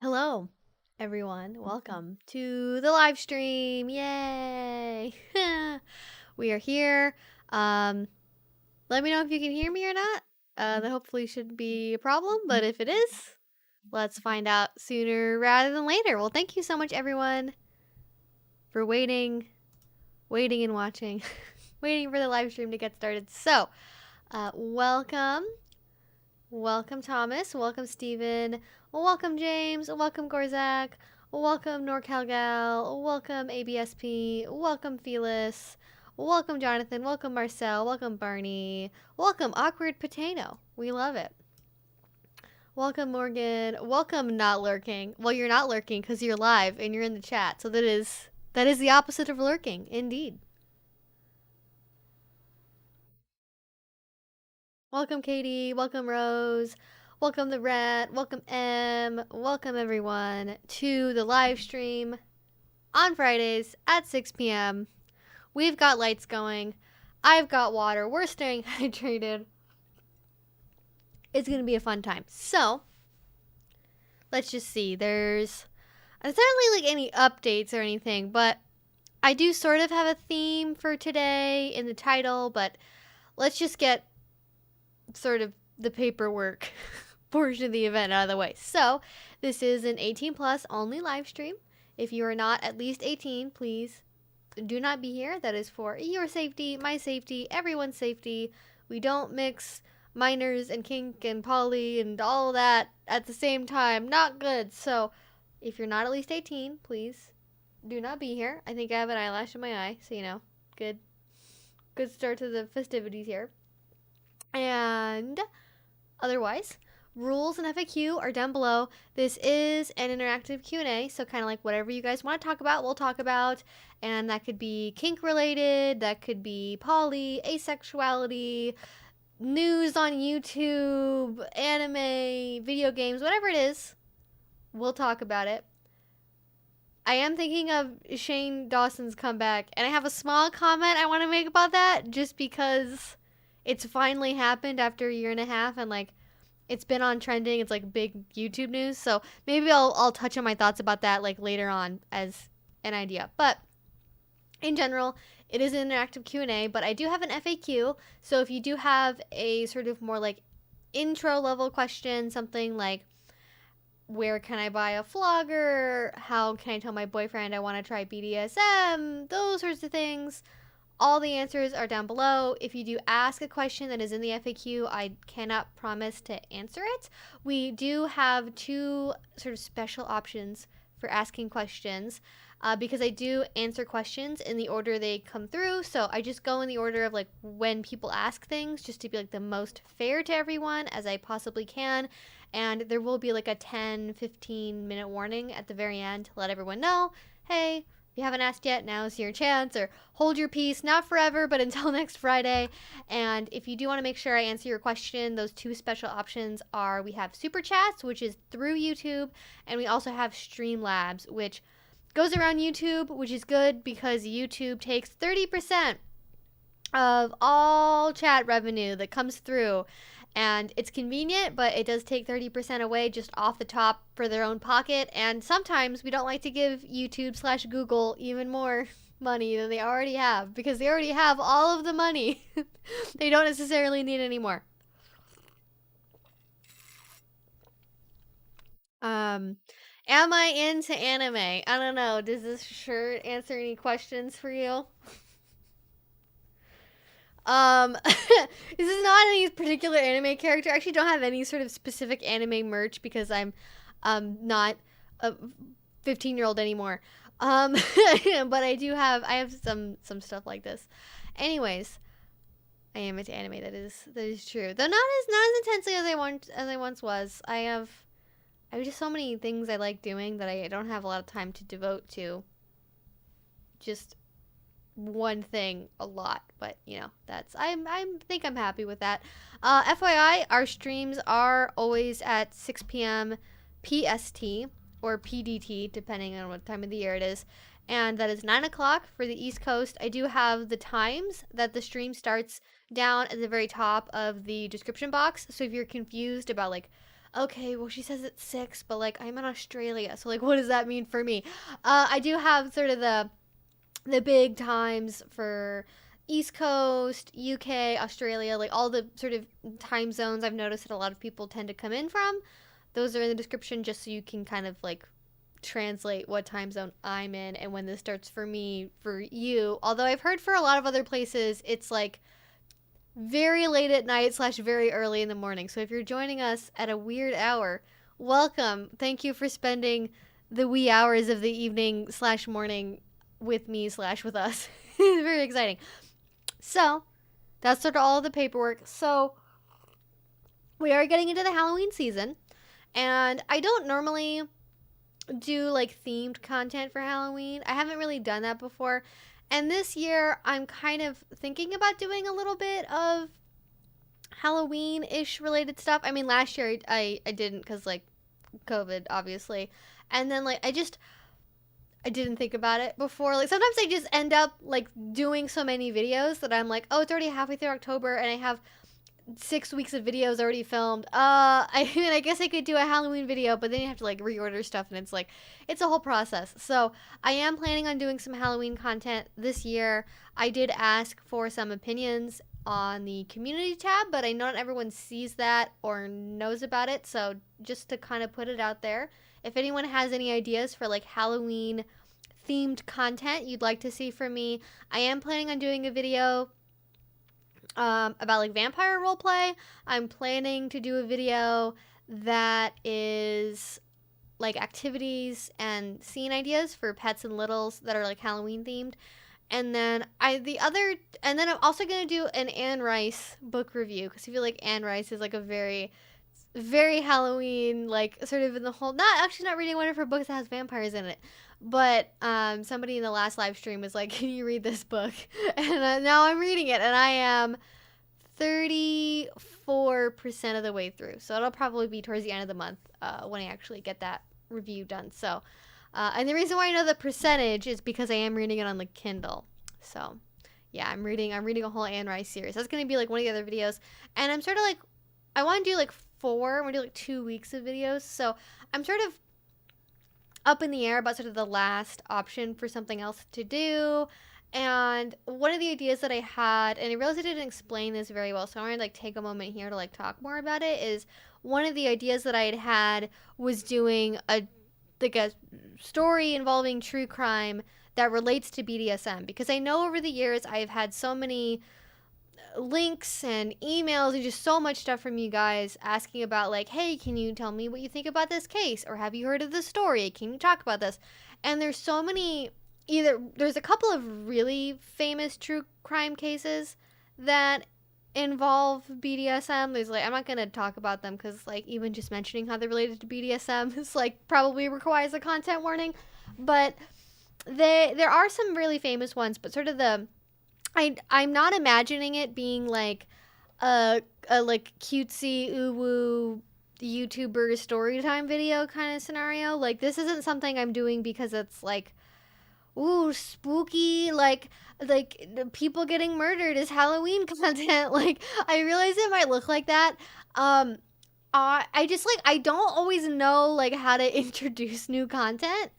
Hello, everyone. Welcome to the live stream. Yay! We are here. Let me know if you can hear me or not. That hopefully shouldn't be a problem, but if it is, let's find out sooner rather than later. Well, thank you so much, everyone, for waiting and watching, waiting for the live stream to get started. So, welcome. Welcome, Thomas. Welcome, Steven. Welcome, James. Welcome, Gorzak. Welcome, NorCalGal. Welcome, ABSP. Welcome, Felis. Welcome, Jonathan. Welcome, Marcel. Welcome, Barney. Welcome, Awkward Potato. We love it. Welcome, Morgan. Welcome, Not Lurking. Well, you're not lurking because you're live and you're in the chat. So that is the opposite of lurking, indeed. Welcome, Katie. Welcome, Rose. Welcome, the Rat. Welcome, M. Welcome, everyone, to the live stream on Fridays at 6 p.m. We've got lights going. I've got water. We're staying hydrated. It's going to be a fun time. So, let's just see. There's not really like any updates or anything, but I do sort of have a theme for today in the title, but let's just get sort of the paperwork portion of the event out of the way. So, this is an 18 plus only live stream. If you are not at least 18, please do not be here. That is for your safety, my safety, everyone's safety. We don't mix minors and kink and poly and all that at the same time. Not good. So, if you're not at least 18, please do not be here. I think I have an eyelash in my eye, so you know, good start to the festivities here. And otherwise, rules and FAQ are down below. This is an interactive Q&A, so kind of like whatever you guys want to talk about, we'll talk about. And that could be kink related, that could be poly, asexuality, news on YouTube, anime, video games, whatever it is, we'll talk about it. I am thinking of Shane Dawson's comeback, and I have a small comment I want to make about that, just because it's finally happened after a year and a half, and like it's been on trending. It's like big YouTube news, so maybe I'll touch on my thoughts about that like later on as an idea. But in general, it is an interactive Q&A, but I do have an FAQ. So if you do have a sort of more like intro level question, something like where can I buy a flogger? How can I tell my boyfriend I want to try BDSM? Those sorts of things. All the answers are down below. If you do ask a question that is in the FAQ, I cannot promise to answer it. We do have two sort of special options for asking questions because I do answer questions in the order they come through. So I just go in the order of like when people ask things, just to be like the most fair to everyone as I possibly can. And there will be like a 10-15 minute warning at the very end to let everyone know, hey, if you haven't asked yet, now's your chance, or hold your peace, not forever, but until next Friday. And if you do want to make sure I answer your question, those two special options are we have Super Chats, which is through YouTube, and we also have Streamlabs, which goes around YouTube, which is good because YouTube takes 30% of all chat revenue that comes through. And it's convenient, but it does take 30% away just off the top for their own pocket. And sometimes we don't like to give YouTube/Google even more money than they already have because they already have all of the money. They don't necessarily need any more. Am I into anime? I don't know. Does this shirt answer any questions for you? This is not any particular anime character. I actually don't have any sort of specific anime merch because I'm not a 15-year-old anymore. But I have some stuff like this. Anyways, I am into anime. That is true. Though not as intensely as I once was. I have just so many things I like doing that I don't have a lot of time to devote to just one thing a lot, but you know, that's I think I'm happy with that. FYI, our streams are always at 6 p.m. PST or PDT depending on what time of the year it is, and that is 9 o'clock for the East Coast. I do have the times that the stream starts down at the very top of the description box, so if you're confused about like Okay, well, she says it's 6, but like I'm in Australia, so like what does that mean for me? I do have sort of the big times for East Coast, UK, Australia, like all the sort of time zones I've noticed that a lot of people tend to come in from. Those are in the description just so you can kind of like translate what time zone I'm in and when this starts for me, for you. Although I've heard for a lot of other places, it's like very late at night / very early in the morning. So if you're joining us at a weird hour, welcome. Thank you for spending the wee hours of the evening / morning with me / with us. It's very exciting. So that's sort of all of the paperwork. So we are getting into the Halloween season, and I don't normally do like themed content for Halloween. I haven't really done that before. And this year, I'm kind of thinking about doing a little bit of Halloween-ish related stuff. I mean, last year I didn't because, like, COVID, obviously. And then, like, I didn't think about it before. Like, sometimes I just end up, like, doing so many videos that I'm like, oh, it's already halfway through October, and I have 6 weeks of videos already filmed. I mean, I guess I could do a Halloween video, but then you have to like reorder stuff, and it's like, it's a whole process. So I am planning on doing some Halloween content this year. I did ask for some opinions on the community tab, but I know not everyone sees that or knows about it. So just to kind of put it out there, if anyone has any ideas for like Halloween themed content you'd like to see from me, I am planning on doing a video about like vampire roleplay. I'm planning to do a video that is like activities and scene ideas for pets and littles that are like Halloween themed. And then I'm also gonna do an Anne Rice book review because I feel like Anne Rice is like a very, very Halloween, like sort of in the whole. Not reading one of her books that has vampires in it, but somebody in the last live stream was like, "Can you read this book?" And now I'm reading it, and I am 34% of the way through. So it'll probably be towards the end of the month when I actually get that review done. So, and the reason why I know the percentage is because I am reading it on the Kindle. So, yeah, I'm reading a whole Anne Rice series. That's going to be like one of the other videos. And I'm sort of like, I want to do like 4. I'm going to do like 2 weeks of videos. So I'm sort of up in the air about sort of the last option for something else to do. And one of the ideas that I had, and I realized I didn't explain this very well, so I want to like take a moment here to like talk more about it, is one of the ideas that I had was doing a story involving true crime that relates to BDSM, because I know over the years I've had so many links and emails and just so much stuff from you guys asking about like, hey, can you tell me what you think about this case, or have you heard of this story, can you talk about this? And there's so many, there's a couple of really famous true crime cases that involve BDSM. There's like, I'm not gonna talk about them because like even just mentioning how they're related to BDSM is like probably requires a content warning, but there are some really famous ones, but sort of I'm not imagining it being like a like cutesy woo YouTuber story time video kind of scenario. Like this isn't something I'm doing because it's like, ooh, spooky, like people getting murdered is Halloween content. Like I realize it might look like that. I just like, I don't always know like how to introduce new content.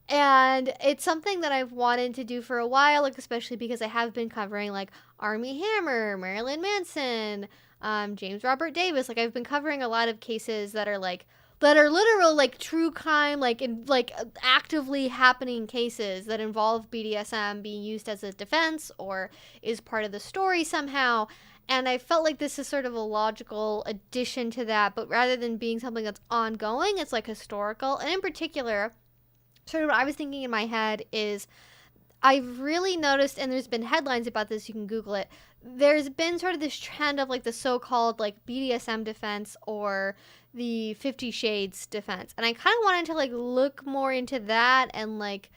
And it's something that I've wanted to do for a while, like especially because I have been covering like Armie Hammer, Marilyn Manson, James Robert Davis. Like I've been covering a lot of cases that are literal like true crime, like actively happening cases that involve BDSM being used as a defense or is part of the story somehow. And I felt like this is sort of a logical addition to that, but rather than being something that's ongoing, it's like historical. And in particular, sort of what I was thinking in my head is I've really noticed, and there's been headlines about this, you can Google it, there's been sort of this trend of like the so-called like BDSM defense or the 50 Shades defense. And I kind of wanted to like look more into that, and like,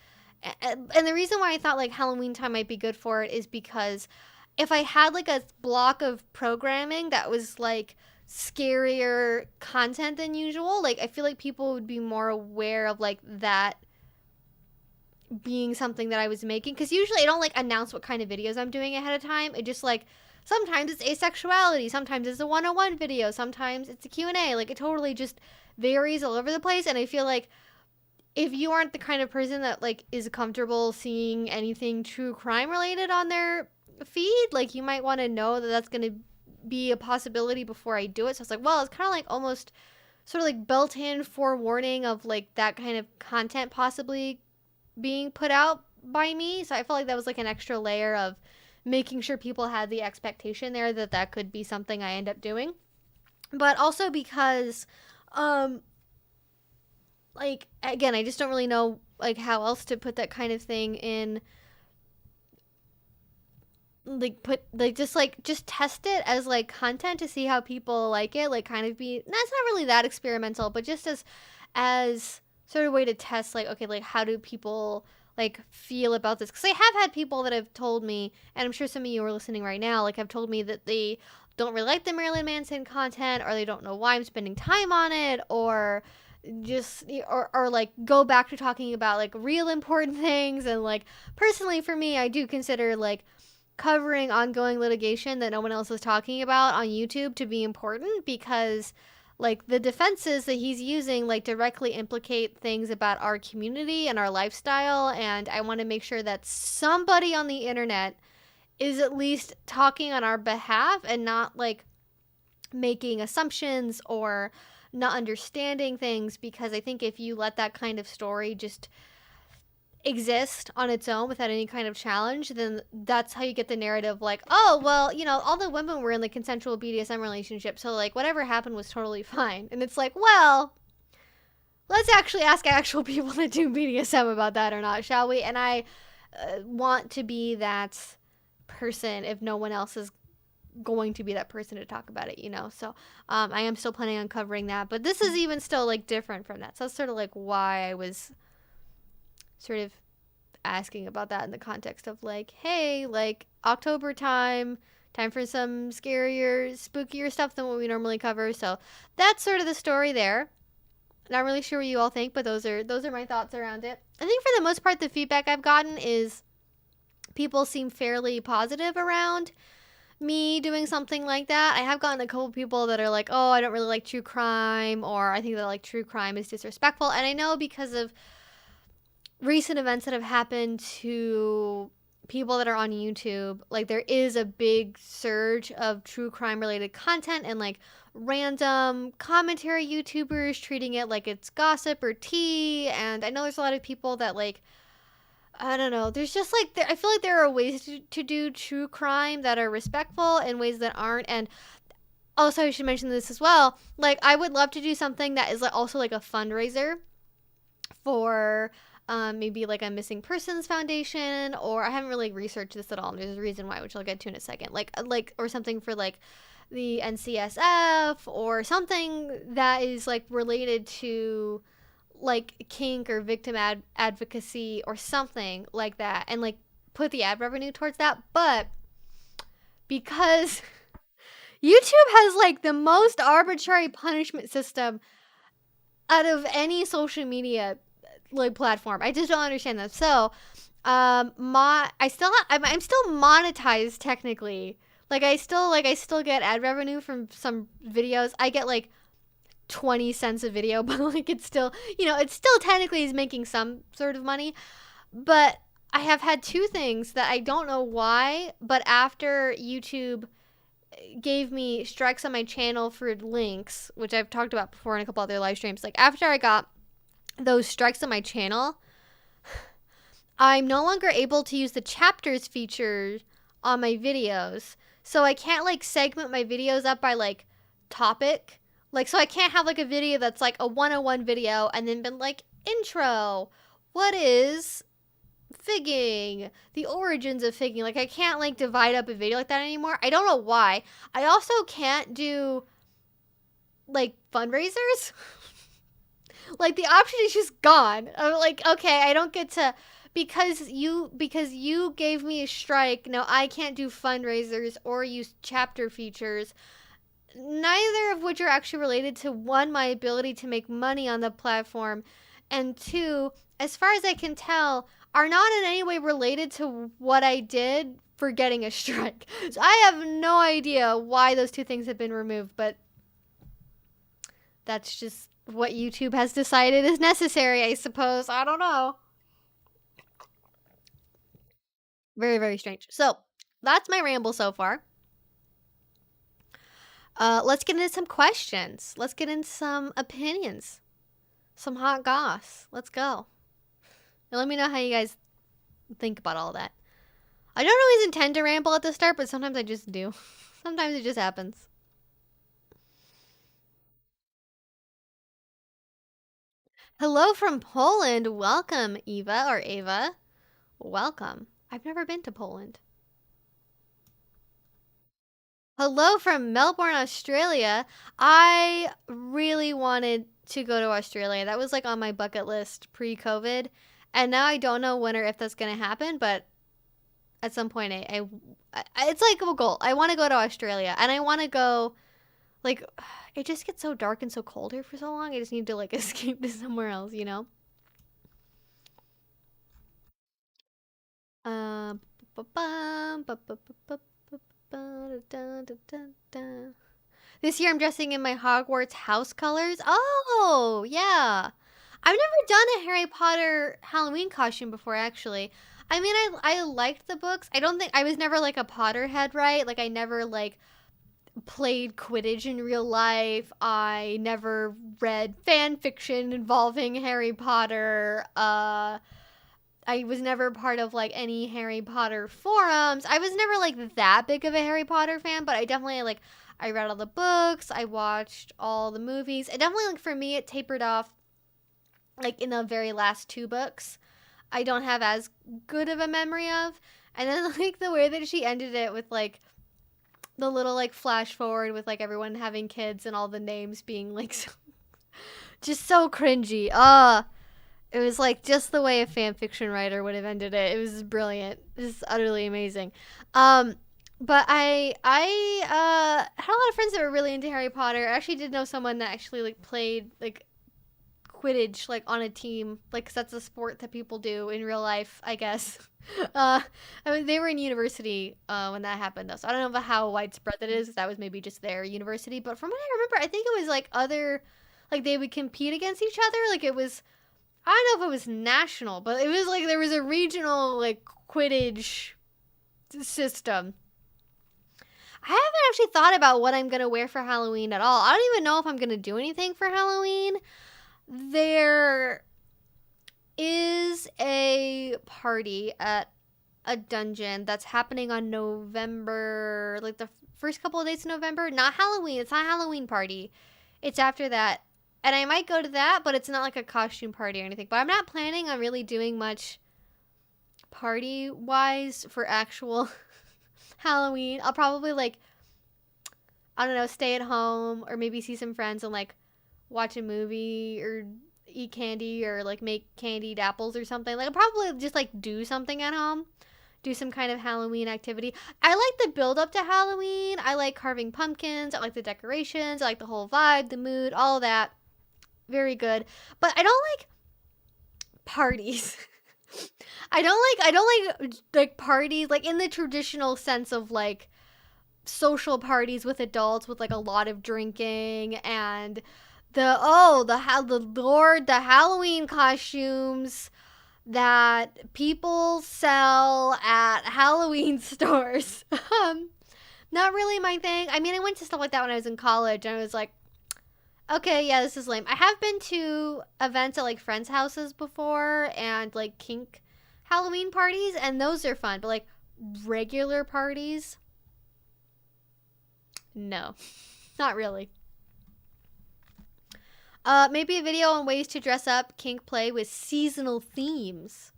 and the reason why I thought like Halloween time might be good for it is because if I had like a block of programming that was like scarier content than usual, like I feel like people would be more aware of like that being something that I was making, because usually I don't like announce what kind of videos I'm doing ahead of time. It just like sometimes it's asexuality, sometimes it's a 101 video, sometimes it's a Q&A. Like, it totally just varies all over the place. And I feel like if you aren't the kind of person that like is comfortable seeing anything true crime related on their feed, like, you might want to know that that's going to be a possibility before I do it. So it's like, well, it's kind of like almost sort of like built-in forewarning of like that kind of content possibly being put out by me. So I felt like that was like an extra layer of making sure people had the expectation there that that could be something I end up doing. But also because like, again, I just don't really know like how else to put that kind of thing in, like just test it as like content to see how people like it, like kind of be, that's not really that experimental, but just as sort of way to test, like, okay, like how do people like feel about this? Because I have had people that have told me, and I'm sure some of you are listening right now, like, have told me that they don't really like the Marilyn Manson content, or they don't know why I'm spending time on it, or just or like go back to talking about like real important things. And like, personally for me, I do consider like covering ongoing litigation that no one else is talking about on YouTube to be important, because like the defenses that he's using like directly implicate things about our community and our lifestyle, and I want to make sure that somebody on the internet is at least talking on our behalf and not like making assumptions or not understanding things. Because I think if you let that kind of story just exist on its own without any kind of challenge, then that's how you get the narrative like, oh, well, you know, all the women were in the consensual BDSM relationship, so like whatever happened was totally fine. And it's like, well, let's actually ask actual people that do BDSM about that or not, shall we? And I want to be that person if no one else is going to be that person to talk about it, you know? So I am still planning on covering that, but this is even still like different from that. So that's sort of like why I was sort of asking about that in the context of like, hey, like October time for some scarier, spookier stuff than what we normally cover. So that's sort of the story there. Not really sure what you all think, but those are my thoughts around it. I think for the most part, the feedback I've gotten is people seem fairly positive around me doing something like that. I have gotten a couple people that are like, oh, I don't really like true crime, or I think that like true crime is disrespectful. And I know because of recent events that have happened to people that are on YouTube, like there is a big surge of true crime related content and like random commentary YouTubers treating it like it's gossip or tea. And I know there's a lot of people that like, I don't know, there's just like, I feel like there are ways to do true crime that are respectful and ways that aren't. And also I should mention this as well, like I would love to do something that is like also like a fundraiser for maybe like a missing persons foundation, or I haven't really researched this at all, and there's a reason why, which I'll get to in a second, like or something for like the NCSF, or something that is like related to like kink or victim advocacy or something like that, and like put the ad revenue towards that. But because YouTube has like the most arbitrary punishment system out of any social media like platform, I just don't understand that. So I'm still monetized technically. Like I still get ad revenue from some videos. I get like 20 cents a video, but like it's still, you know, it still technically is making some sort of money. But I have had two things that I don't know why, but after YouTube gave me strikes on my channel for links, which I've talked about before in a couple other live streams, like after I got those strikes on my channel, I'm no longer able to use the chapters feature on my videos. So I can't like segment my videos up by like topic. Like, so I can't have like a video that's like a 101 video and then been like, intro, what is figging, the origins of figging. Like I can't like divide up a video like that anymore. I don't know why. I also can't do like fundraisers. Like the option is just gone. I'm like, okay, I don't get to, because you gave me a strike, now I can't do fundraisers or use chapter features, neither of which are actually related to, one, my ability to make money on the platform, and two, as far as I can tell, are not in any way related to what I did for getting a strike. So I have no idea why those two things have been removed, but that's just what YouTube has decided is necessary, I suppose. I don't know. Very, very strange. So that's my ramble so far. Let's get into some questions. Let's get into some opinions. Some hot goss. Let's go. Now let me know how you guys think about all that. I don't always intend to ramble at the start, but sometimes I just do. Sometimes it just happens. Hello from Poland. Welcome, Eva or Ava. Welcome. I've never been to Poland. Hello from Melbourne, Australia. I really wanted to go to Australia. That was like on my bucket list pre-COVID. And now I don't know when or if that's going to happen, but at some point it's like a goal. I want to go to Australia, and I want to go, like, it just gets so dark and so cold here for so long. I just need to like escape to somewhere else, you know? This year I'm dressing in my Hogwarts house colors. Oh, yeah. I've never done a Harry Potter Halloween costume before, actually. I mean, I liked the books. I don't think I was never like a Potterhead, right? Like I never like played Quidditch in real life. I never read fan fiction involving Harry Potter. I was never part of like any Harry Potter forums. I was never like that big of a Harry Potter fan, but I definitely like I read all the books, I watched all the movies. It definitely like for me it tapered off like in the very last two books. I don't have as good of a memory of. And then like the way that she ended it with like the little like flash forward with like everyone having kids and all the names being like so, just so cringy. It was like just the way a fan fiction writer would have ended it. It was brilliant. It was utterly amazing. But I had a lot of friends that were really into Harry Potter. I actually did know someone that actually like played like Quidditch like on a team, like 'cause that's a sport that people do in real life, I guess. I mean, they were in university when that happened, though, so I don't know about how widespread that is. If that was maybe just their university, but from what I remember, I think it was like other, like they would compete against each other. Like it was, I don't know if it was national, but it was like there was a regional like Quidditch system. I haven't actually thought about what I'm gonna wear for Halloween at all. I don't even know if I'm gonna do anything for Halloween. There is a party at a dungeon that's happening on November, like the first couple of days of November. Not Halloween. It's not a Halloween party. It's after that. And I might go to that, but it's not like a costume party or anything. But I'm not planning on really doing much party-wise for actual Halloween. I'll probably like, I don't know, stay at home or maybe see some friends and like watch a movie or eat candy or like make candied apples or something. Like I'll probably just like do something at home. Do some kind of Halloween activity. I like the build up to Halloween. I like carving pumpkins. I like the decorations. I like the whole vibe, the mood, all of that. Very good. But I don't like parties. I don't like parties like in the traditional sense of like social parties with adults with like a lot of drinking and the Halloween costumes that people sell at Halloween stores. Not really my thing. I mean, I went to stuff like that when I was in college, and I was like, okay, yeah, this is lame. I have been to events at like friends' houses before and like kink Halloween parties, and those are fun. But like regular parties, no, not really. Maybe a video on ways to dress up kink play with seasonal themes.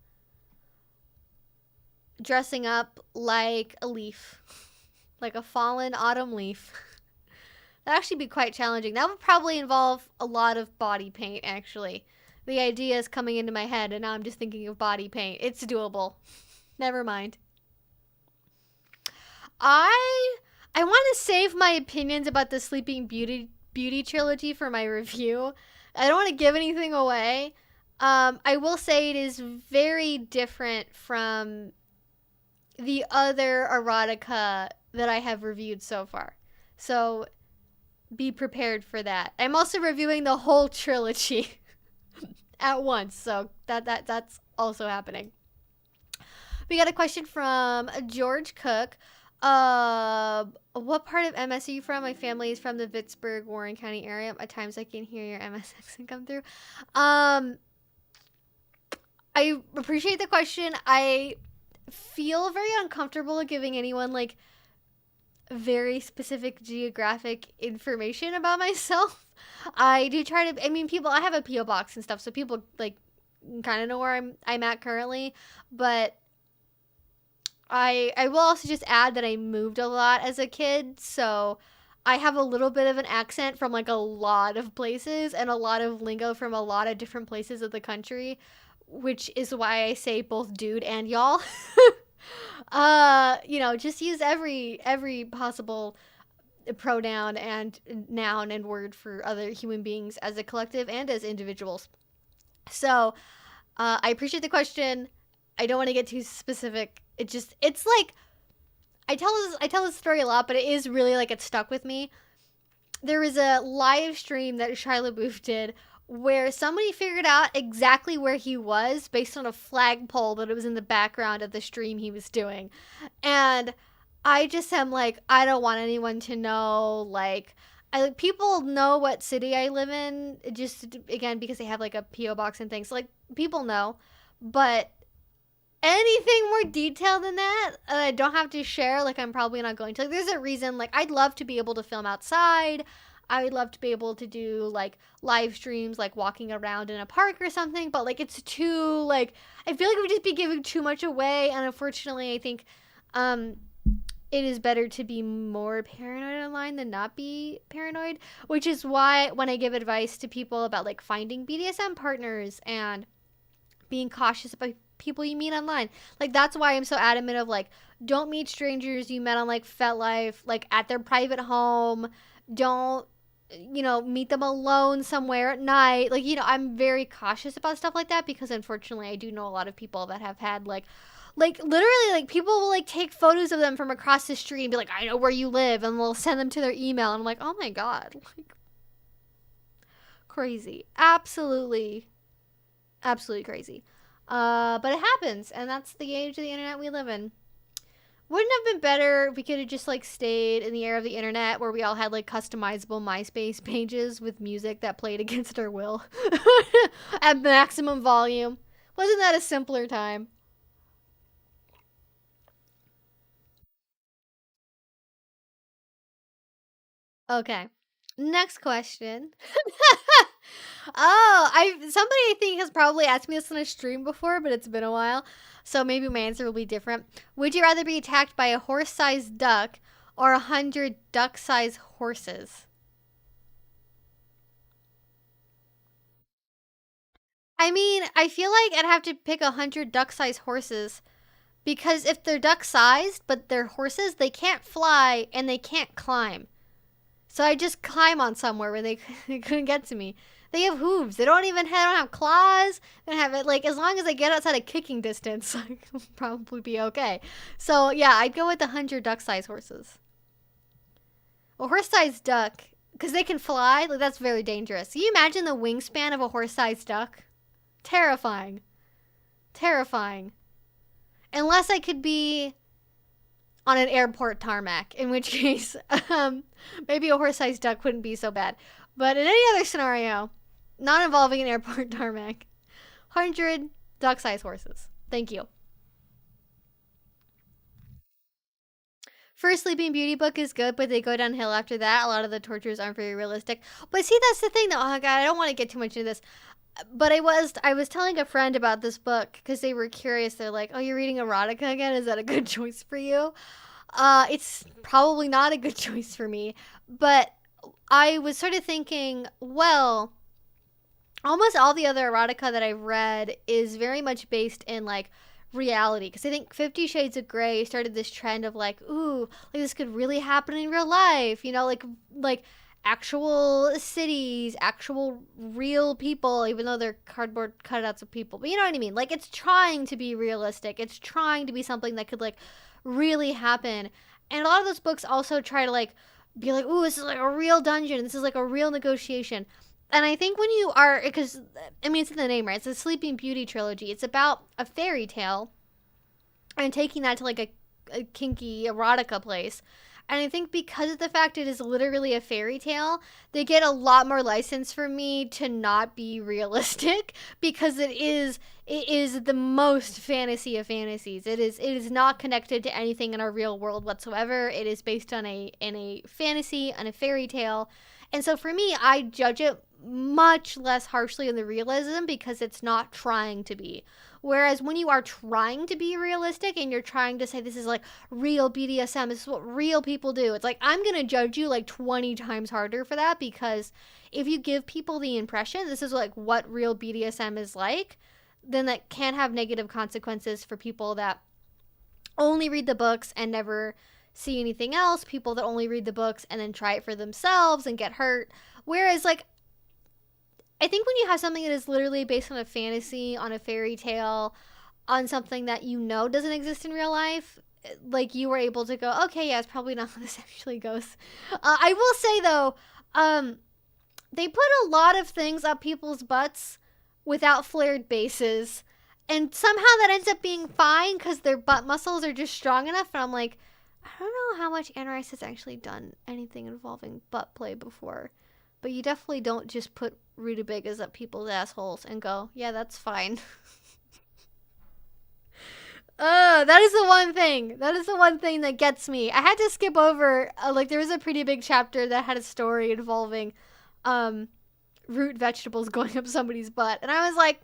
Dressing up like a leaf. Like a fallen autumn leaf. That'd actually be quite challenging. That would probably involve a lot of body paint, actually. The idea is coming into my head, and now I'm just thinking of body paint. It's doable. Never mind. I want to save my opinions about the Sleeping Beauty trilogy for my review. I don't want to give anything away. I will say it is very different from the other erotica that I have reviewed so far. So be prepared for that. I'm also reviewing the whole trilogy at once, so that's also happening. We got a question from George Cook. What part of MS are you from? My family is from the Vicksburg, Warren County area. At times I can hear your MS accent come through. I appreciate the question. I feel very uncomfortable giving anyone like very specific geographic information about myself. I do try to, I mean, people, I have a PO box and stuff, so people like kind of know where I'm at currently, but I will also just add that I moved a lot as a kid, so I have a little bit of an accent from like a lot of places and a lot of lingo from a lot of different places of the country, which is why I say both dude and y'all. Just use every possible pronoun and noun and word for other human beings as a collective and as individuals. So, I appreciate the question. I don't want to get too specific. It's like I tell this story a lot, but it is really like it stuck with me. There was a live stream that Shia LaBeouf did where somebody figured out exactly where he was based on a flagpole that was in the background of the stream he was doing. And I just am like, I don't want anyone to know, like, people know what city I live in, just, again, because they have, like, a P.O. box and things. So, like, people know. But anything more detailed than that, I don't have to share, like, I'm probably not going to. Like, there's a reason, like, I'd love to be able to film outside. I would love to be able to do, like, live streams, like, walking around in a park or something. But, like, it's too, like, I feel like it would just be giving too much away. And unfortunately, I think, it is better to be more paranoid online than not be paranoid, which is why when I give advice to people about like finding BDSM partners and being cautious about people you meet online, like that's why I'm so adamant of like, don't meet strangers you met on like FetLife, like at their private home. Don't, meet them alone somewhere at night. Like, I'm very cautious about stuff like that because unfortunately I do know a lot of people that have had like literally, like, people will, like, take photos of them from across the street and be like, I know where you live, and they'll send them to their email, and I'm like, oh my god, like, crazy. Absolutely crazy. But it happens, and that's the age of the internet we live in. Wouldn't it have been better if we could have just, like, stayed in the era of the internet where we all had, like, customizable MySpace pages with music that played against our will at maximum volume? Wasn't that a simpler time? Okay. Next question. Somebody I think has probably asked me this on a stream before, but it's been a while, so maybe my answer will be different. Would you rather be attacked by a horse-sized duck or 100 duck-sized horses? I mean, I feel like I'd have to pick 100 duck-sized horses because if they're duck-sized but they're horses, they can't fly and they can't climb. So I just climb on somewhere where they couldn't get to me. They have hooves. They don't have claws. They don't have it. Like, as long as I get outside of kicking distance, I will probably be okay. So, yeah, I'd go with the 100 duck-sized horses. A horse-sized duck, because they can fly, like, that's very dangerous. Can you imagine the wingspan of a horse-sized duck? Terrifying. Terrifying. Unless I could be on an airport tarmac, in which case, maybe a horse-sized duck wouldn't be so bad. But in any other scenario, not involving an airport tarmac, 100 duck-sized horses. Thank you. First Sleeping Beauty book is good, but they go downhill after that. A lot of the tortures aren't very realistic. But see, that's the thing, though. Oh, God, I don't want to get too much into this. But I was telling a friend about this book because they were curious. They're like, oh, you're reading erotica again? Is that a good choice for you? It's probably not a good choice for me. But I was sort of thinking, well, almost all the other erotica that I've read is very much based in, like, reality. Because I think 50 Shades of Grey started this trend of, like, ooh, like, this could really happen in real life. Like actual cities, actual real people, even though they're cardboard cutouts of people. But you know what I mean? Like, it's trying to be realistic. It's trying to be something that could, like, really happen. And a lot of those books also try to, like, be like, ooh, this is like a real dungeon. This is like a real negotiation. And I think when you are, because, I mean, it's in the name, right? It's a Sleeping Beauty trilogy. It's about a fairy tale and taking that to, like, a kinky erotica place. And I think because of the fact it is literally a fairy tale, they get a lot more license for me to not be realistic, because it is the most fantasy of fantasies. It is not connected to anything in our real world whatsoever. It is based on a fantasy, on a fairy tale. And so for me, I judge it much less harshly in the realism because it's not trying to be. Whereas when you are trying to be realistic and you're trying to say this is like real BDSM, this is what real people do, it's like I'm going to judge you like 20 times harder for that, because if you give people the impression this is like what real BDSM is like, then that can have negative consequences for people that only read the books and never see anything else, people that only read the books and then try it for themselves and get hurt. Whereas, like, I think when you have something that is literally based on a fantasy, on a fairy tale, on something that you know doesn't exist in real life, like, you were able to go, okay, yeah, it's probably not how this actually goes. I will say, though, they put a lot of things up people's butts without flared bases, and somehow that ends up being fine because their butt muscles are just strong enough, and I'm like, I don't know how much Anne Rice has actually done anything involving butt play before, but you definitely don't just put rutabagas up people's assholes and go, yeah, that's fine. That is the one thing. That is the one thing that gets me. I had to skip over, like, there was a pretty big chapter that had a story involving root vegetables going up somebody's butt, and I was like,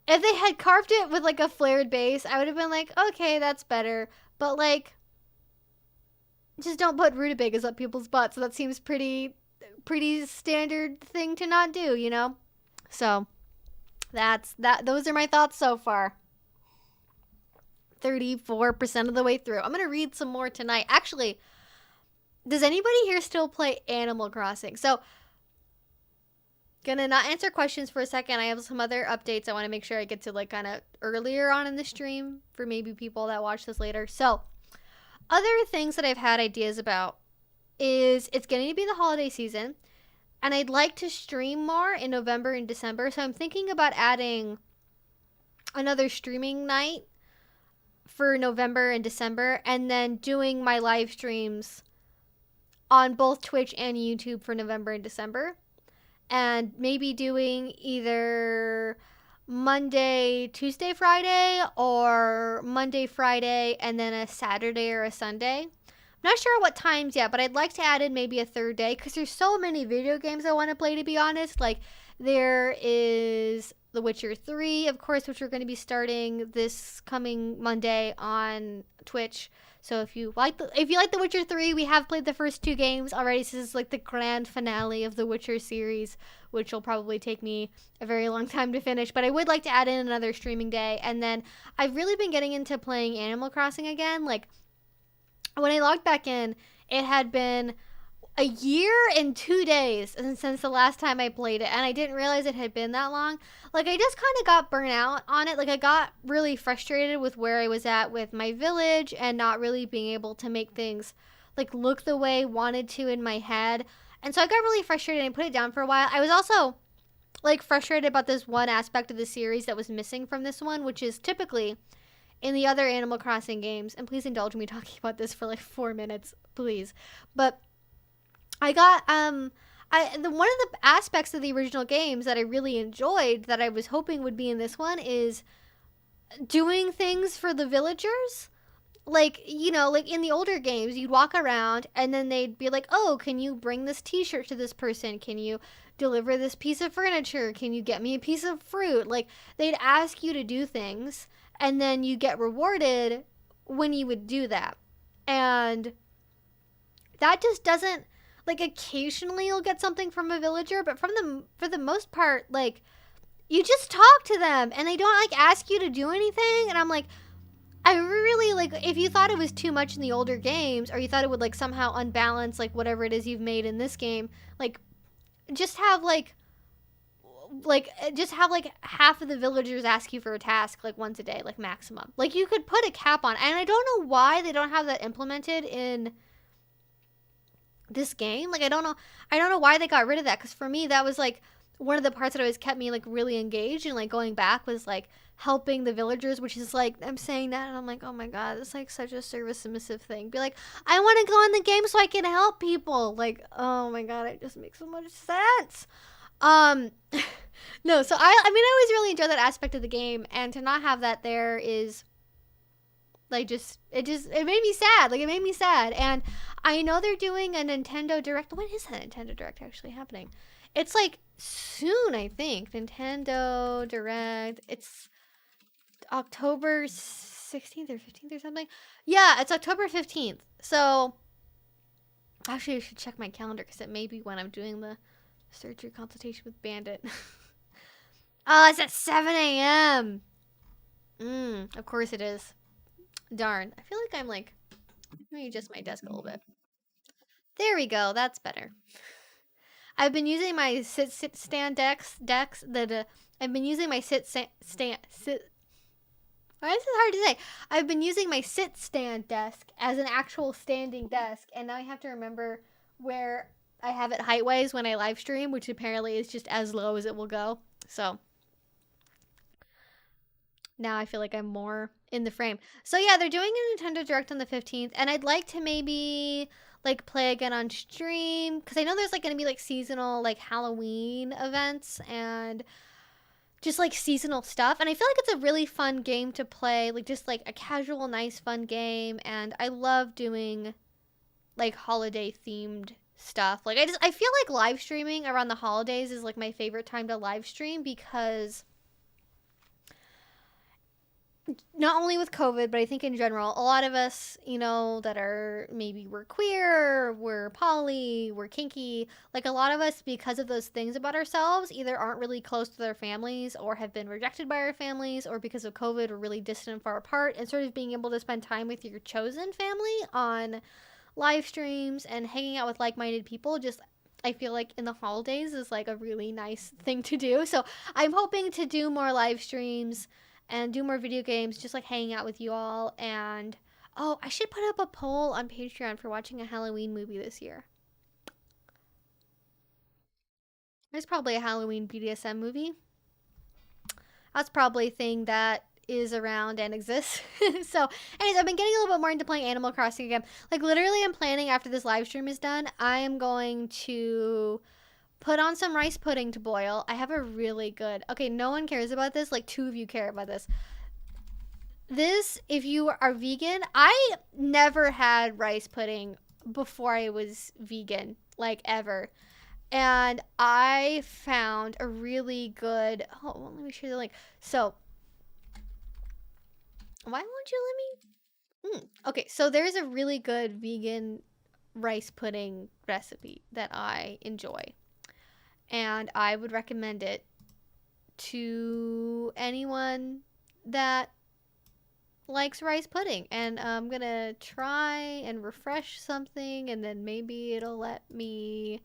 if they had carved it with, like, a flared base, I would have been like, okay, that's better, but, like, just don't put rutabagas up people's butts. So that seems pretty standard thing to not do, you know? So that's that. Those are my thoughts so far. 34% of the way through. I'm going to read some more tonight. Actually, does anybody here still play Animal Crossing? So, gonna not answer questions for a second. I have some other updates I want to make sure I get to, like, kind of earlier on in the stream for maybe people that watch this later. So, other things that I've had ideas about is it's getting to be the holiday season, and I'd like to stream more in November and December. So I'm thinking about adding another streaming night for November and December, and then doing my live streams on both Twitch and YouTube for November and December. And maybe doing either Monday, Tuesday, Friday, or Monday, Friday, and then a Saturday or a Sunday. I'm not sure what times yet, but I'd like to add in maybe a third day, because there's so many video games I want to play, to be honest. Like, there is The Witcher 3, of course, which we're going to be starting this coming Monday on Twitch. So if you like The Witcher 3, we have played the first 2 games already. So this is like the grand finale of the Witcher series, which will probably take me a very long time to finish. But I would like to add in another streaming day. And then I've really been getting into playing Animal Crossing again. Like, when I logged back in, it had been a year and 2 days since the last time I played it, and I didn't realize it had been that long. Like, I just kind of got burnt out on it. Like, I got really frustrated with where I was at with my village and not really being able to make things, like, look the way I wanted to in my head. And so I got really frustrated and put it down for a while. I was also, like, frustrated about this one aspect of the series that was missing from this one, which is typically in the other Animal Crossing games, and please indulge me talking about this for like 4 minutes, please. But I got one of the aspects of the original games that I really enjoyed, that I was hoping would be in this one, is doing things for the villagers. Like, you know, like in the older games, you'd walk around and then they'd be like, oh, can you bring this t-shirt to this person? Can you deliver this piece of furniture? Can you get me a piece of fruit? Like, they'd ask you to do things, and then you get rewarded when you would do that. And that just doesn't, like, occasionally you'll get something from a villager, but for the most part, like, you just talk to them and they don't, like, ask you to do anything. And I'm like, I really, like, if you thought it was too much in the older games, or you thought it would, like, somehow unbalance, like, whatever it is you've made in this game, like, just have, just have, like, half of the villagers ask you for a task, like, once a day, like, maximum. Like, you could put a cap on, and I don't know why they don't have that implemented in this game. Like, I don't know why they got rid of that, because for me, that was, like, one of the parts that always kept me, like, really engaged, and, like, going back was, like, helping the villagers, which is, like, I'm saying that, and I'm like, oh my god, it's, like, such a service submissive thing. Be like, I want to go in the game so I can help people. Like, oh my god, it just makes so much sense. No, so I mean, I always really enjoy that aspect of the game, and to not have that there is, like, it made me sad. Like, it made me sad. And I know they're doing a Nintendo Direct. When is that Nintendo Direct actually happening? It's, like, soon, I think. Nintendo Direct. It's October 16th or 15th or something. Yeah, it's October 15th. So, actually, I should check my calendar, because it may be when I'm doing the surgery consultation with Bandit. Oh, it's at 7 a.m. Of course it is. Darn. I feel like I'm, like, let me adjust my desk a little bit. There we go. That's better. I've been using my sit stand I've been using my sit. Why is this hard to say? I've been using my sit stand desk as an actual standing desk, and now I have to remember where I have it height-wise when I live stream, which apparently is just as low as it will go. So now I feel like I'm more in the frame. So yeah, they're doing a Nintendo Direct on the 15th, and I'd like to maybe, like, play again on stream, because I know there's, like, going to be, like, seasonal, like, Halloween events and just, like, seasonal stuff, and I feel like it's a really fun game to play, like, just, like, a casual, nice, fun game, and I love doing, like, holiday-themed stuff. Like, I feel like live streaming around the holidays is, like, my favorite time to live stream, because not only with COVID, but I think in general, a lot of us, you know, that are, maybe we're queer, we're poly, we're kinky, like, a lot of us, because of those things about ourselves, either aren't really close to their families, or have been rejected by our families, or because of COVID, we're really distant and far apart, and sort of being able to spend time with your chosen family on live streams and hanging out with like-minded people, just, I feel like in the holidays is, like, a really nice thing to do. So I'm hoping to do more live streams and do more video games, just, like, hanging out with you all. And oh, I should put up a poll on Patreon for watching a Halloween movie this year. There's probably a Halloween BDSM movie. That's probably a thing that is around and exists. So anyways, I've been getting a little bit more into playing Animal Crossing again. Like, literally, I'm planning, after this live stream is done, I am going to put on some rice pudding to boil. I have a really good, okay, no one cares about this, like, 2 of you care about this. This, if you are vegan, I never had rice pudding before I was vegan, like, ever. And I found a really good, oh, well, let me share the link. So, why won't you let me? Okay, so there's a really good vegan rice pudding recipe that I enjoy, and I would recommend it to anyone that likes rice pudding. And I'm gonna try and refresh something, and then maybe it'll let me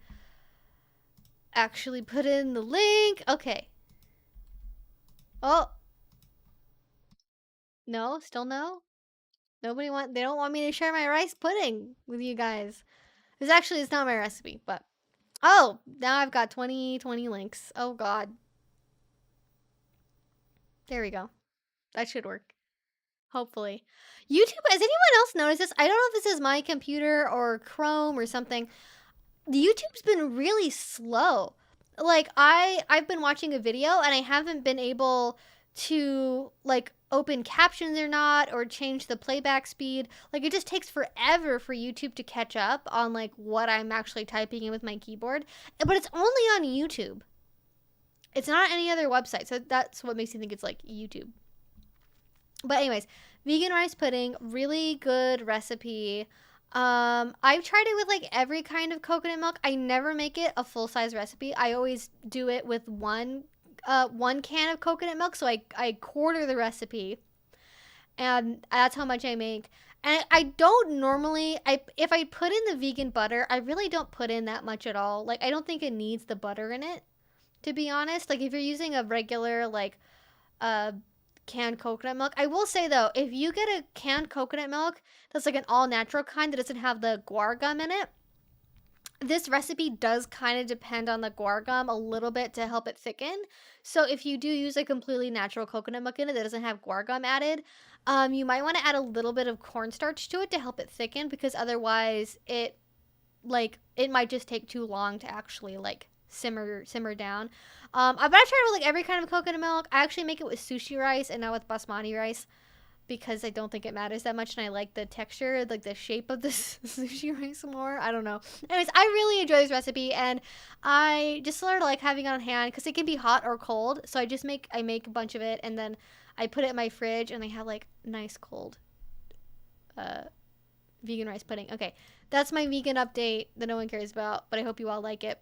actually put in the link. Okay. Oh, no, still no. They don't want me to share my rice pudding with you guys. It's not my recipe, but oh, now I've got 20 links. Oh god. There we go. That should work. Hopefully. YouTube, has anyone else noticed this? I don't know if this is my computer or Chrome or something. The YouTube's been really slow. Like, I've been watching a video and I haven't been able to, like, open captions or not, or change the playback speed. Like, it just takes forever for YouTube to catch up on, like, what I'm actually typing in with my keyboard. But it's only on YouTube. It's not any other website, so that's what makes me think it's, like, YouTube. But anyways, vegan rice pudding, really good recipe. I've tried it with, like, every kind of coconut milk. I never make it a full-size recipe. I always do it with one can of coconut milk, so I quarter the recipe. and that's how much I make. And I don't normally, if I put in the vegan butter, I really don't put in that much at all. Like, I don't think it needs the butter in it, to be honest. Like, if you're using a regular, like, uh, canned coconut milk. I will say, though, if you get a canned coconut milk that's like an all-natural kind that doesn't have the guar gum in it, this recipe does kind of depend on the guar gum a little bit to help it thicken. So if you do use a completely natural coconut milk in it that doesn't have guar gum added, you might want to add a little bit of cornstarch to it to help it thicken, because otherwise it might just take too long to actually like simmer down. But I've tried with like every kind of coconut milk. I actually make it with sushi rice and now with basmati rice, because I don't think it matters that much, and I like the texture, like the shape of the sushi rice more. I don't know. Anyways, I really enjoy this recipe, and I just sort of like having it on hand because it can be hot or cold. So I make a bunch of it, and then I put it in my fridge, and I have like nice cold vegan rice pudding. Okay, that's my vegan update that no one cares about, but I hope you all like it.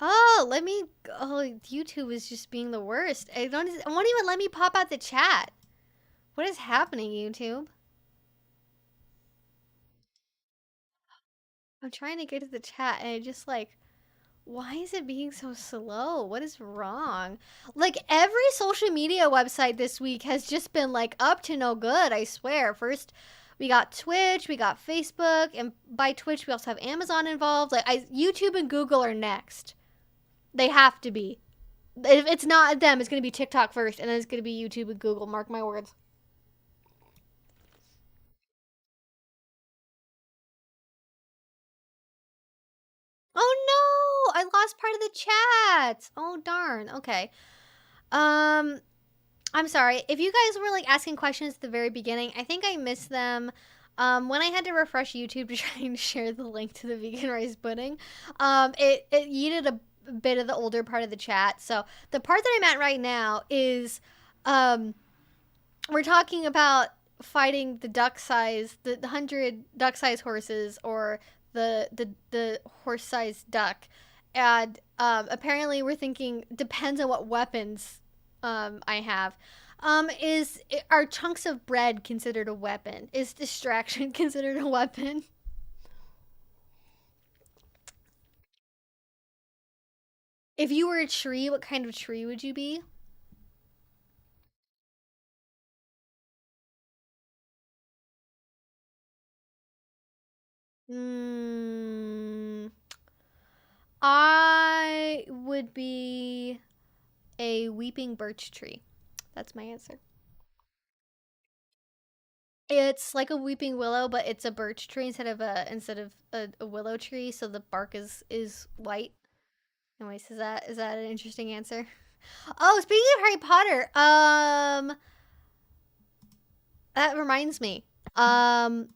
Oh, YouTube is just being the worst. It won't even let me pop out the chat. What is happening, YouTube? I'm trying to get to the chat and it just like, why is it being so slow? What is wrong? Like, every social media website this week has just been like up to no good, I swear. First, we got Twitch, we got Facebook, and by Twitch, we also have Amazon involved. Like, YouTube and Google are next. They have to be. If it's not them, it's going to be TikTok first, and then it's going to be YouTube and Google. Mark my words. Oh no! I lost part of the chat. Oh darn. Okay. Um, I'm sorry. If you guys were like asking questions at the very beginning, I think I missed them. When I had to refresh YouTube to try and share the link to the vegan rice pudding, it yeeted a bit of the older part of the chat. So the part that I'm at right now is, we're talking about fighting the duck size, the 100 duck size horses, or the horse size duck, and apparently we're thinking depends on what weapons I have. Are chunks of bread considered a weapon? Is distraction considered a weapon? If you were a tree, what kind of tree would you be? Hmm. I would be a weeping birch tree. That's my answer. It's like a weeping willow, but it's a birch tree instead of a willow tree, so the bark is white. Anyways, is that an interesting answer? Oh, speaking of Harry Potter, that reminds me. Um,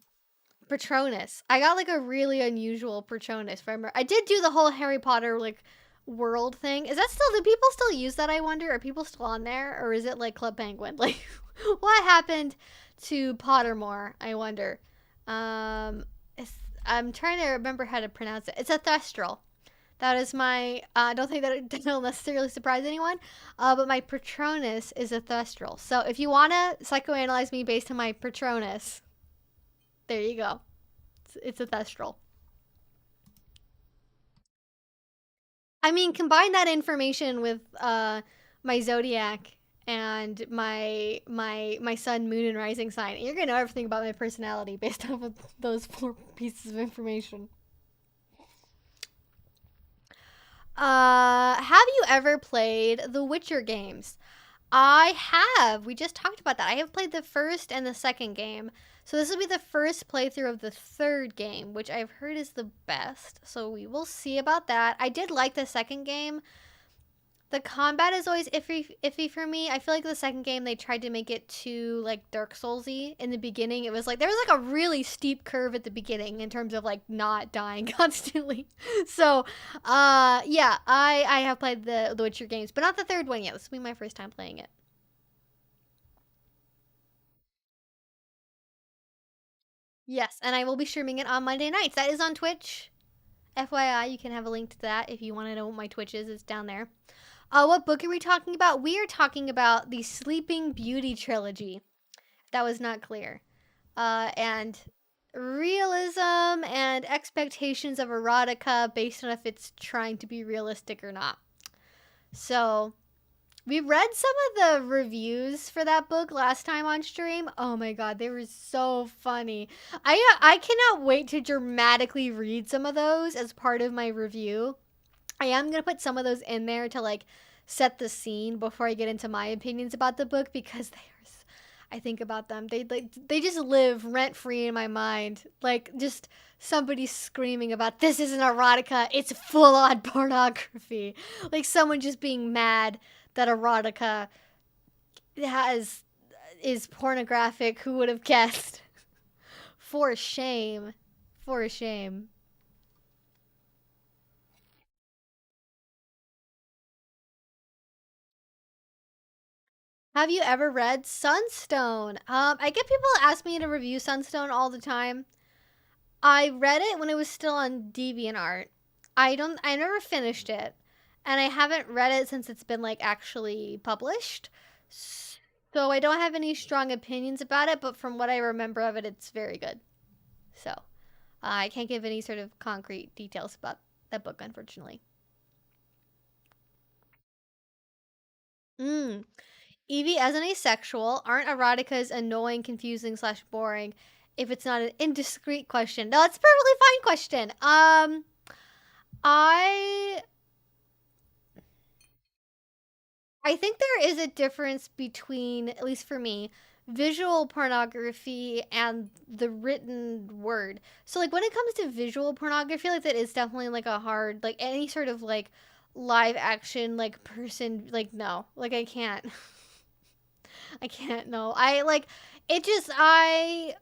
Patronus. I got like a really unusual Patronus. Remember, I did do the whole Harry Potter like world thing. Is that still? Do people still use that? I wonder. Are people still on there, or is it like Club Penguin? Like, what happened to Pottermore? I wonder. Um, I'm trying to remember how to pronounce it. It's a thestral. That is my. I don't think that it will necessarily surprise anyone. But my Patronus is a thestral. So if you wanna psychoanalyze me based on my Patronus, there you go. It's a thestral. I mean, combine that information with my zodiac and my sun, moon, and rising sign, and you're gonna know everything about my personality based off of those 4 pieces of information. Have you ever played the Witcher games? I have. We just talked about that. I have played the first and the second game. So this will be the first playthrough of the third game, which I've heard is the best. So we will see about that. I did like the second game. The combat is always iffy for me. I feel like the second game they tried to make it too like Dark Soulsy in the beginning. It was like there was like a really steep curve at the beginning in terms of like not dying constantly. So, yeah, I have played the Witcher games, but not the third one yet. This will be my first time playing it. Yes, and I will be streaming it on Monday nights. That is on Twitch. FYI, you can have a link to that if you want to know what my Twitch is. It's down there. What book are we talking about? We are talking about the Sleeping Beauty trilogy. That was not clear. And realism and expectations of erotica based on if it's trying to be realistic or not. So, we read some of the reviews for that book last time on stream. Oh my god, they were so funny. I cannot wait to dramatically read some of those as part of my review. I am going to put some of those in there to like set the scene before I get into my opinions about the book because they are I think about them. They just live rent free in my mind. Like just somebody screaming about this isn't erotica, it's full on pornography. Like someone just being mad that erotica is pornographic. Who would have guessed? For shame. For shame. Have you ever read Sunstone? I get people ask me to review Sunstone all the time. I read it when it was still on DeviantArt. I never finished it. And I haven't read it since it's been like actually published. So I don't have any strong opinions about it, but from what I remember of it, it's very good. So I can't give any sort of concrete details about that book, unfortunately. Evie, as an asexual, aren't eroticas annoying, confusing, slash boring if it's not an indiscreet question? No, it's a perfectly fine question. I I think there is a difference between, at least for me, visual pornography and the written word. So like when it comes to visual pornography, like that is definitely like a hard, like any sort of like live action like person, like no, like I can't. I can't, no. I like it just I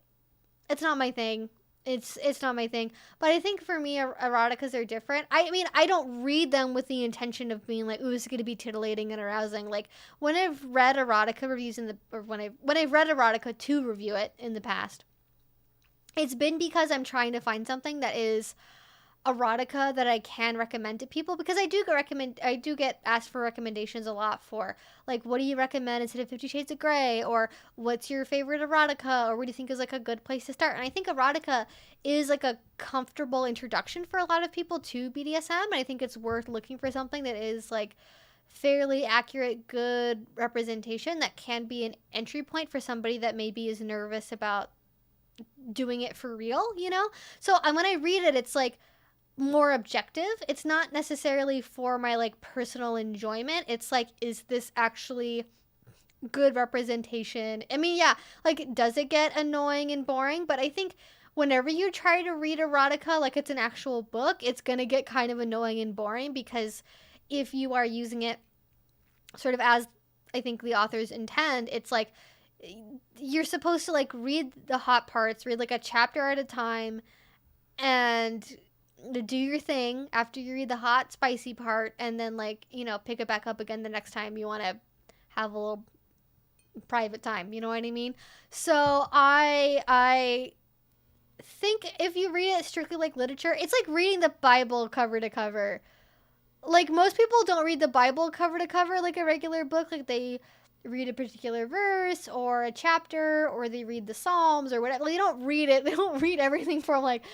it's not my thing. It's not my thing. But I think for me, eroticas are different. I mean, I don't read them with the intention of being like, "Ooh, this is gonna be titillating and arousing." Like when I've read erotica reviews in the or when I've read erotica to review it in the past, it's been because I'm trying to find something that is erotica that I can recommend to people because I do get asked for recommendations a lot for like what do you recommend instead of 50 Shades of Grey or what's your favorite erotica or what do you think is like a good place to start. And I think erotica is like a comfortable introduction for a lot of people to BDSM, and I think it's worth looking for something that is like fairly accurate, good representation that can be an entry point for somebody that maybe is nervous about doing it for real, you know? So when I read it, it's like more objective. It's not necessarily for my like personal enjoyment. It's like, is this actually good representation? I mean, yeah, like does it get annoying and boring? But I think whenever you try to read erotica like it's an actual book, it's gonna get kind of annoying and boring because if you are using it sort of as I think the authors intend, it's like you're supposed to like read the hot parts, read like a chapter at a time, and do your thing after you read the hot spicy part, and then like you know pick it back up again the next time you want to have a little private time, you know what I mean? So I think if you read it strictly like literature, it's like reading the Bible cover to cover. Like most people don't read the Bible cover to cover like a regular book. Like they read a particular verse or a chapter or they read the Psalms or whatever. They don't read it. They don't read everything from like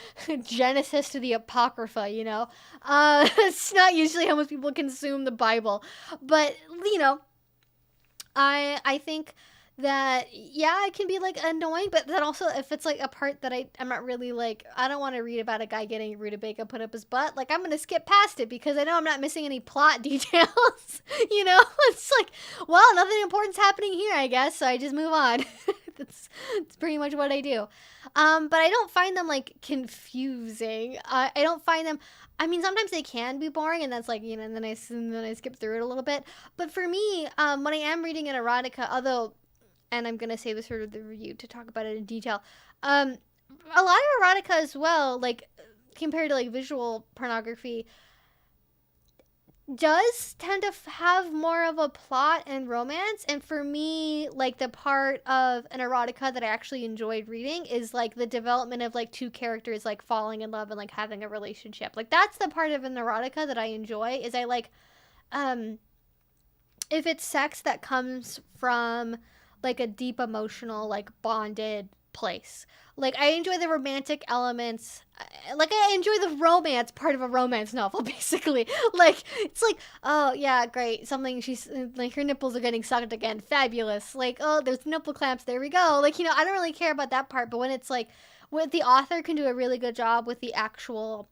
Genesis to the Apocrypha, you know? It's not usually how most people consume the Bible. But, you know, I think that yeah it can be like annoying, but then also if it's like a part that I'm not really like I don't want to read about a guy getting rutabaga put up his butt, like I'm gonna skip past it because I know I'm not missing any plot details. You know, it's like well nothing important's happening here I guess, so I just move on. That's pretty much what I do. But I don't find them like confusing. I don't find them. I mean, sometimes they can be boring, and that's like you know, and then I skip through it a little bit. But for me, when I am reading an erotica, although and I'm gonna say this sort of the review to talk about it in detail. A lot of erotica as well, like compared to like visual pornography, does tend to have more of a plot and romance. And for me, like the part of an erotica that I actually enjoyed reading is like the development of like two characters like falling in love and like having a relationship. Like that's the part of an erotica that I enjoy. Is I like um if it's sex that comes from like a deep emotional, like bonded place. Like I enjoy the romantic elements. Like I enjoy the romance part of a romance novel, basically. Like it's like, oh yeah, great. Something she's like her nipples are getting sucked again. Fabulous. Like, oh, there's nipple clamps. There we go. Like, I don't really care about that part. But when it's like, when the author can do a really good job with the actual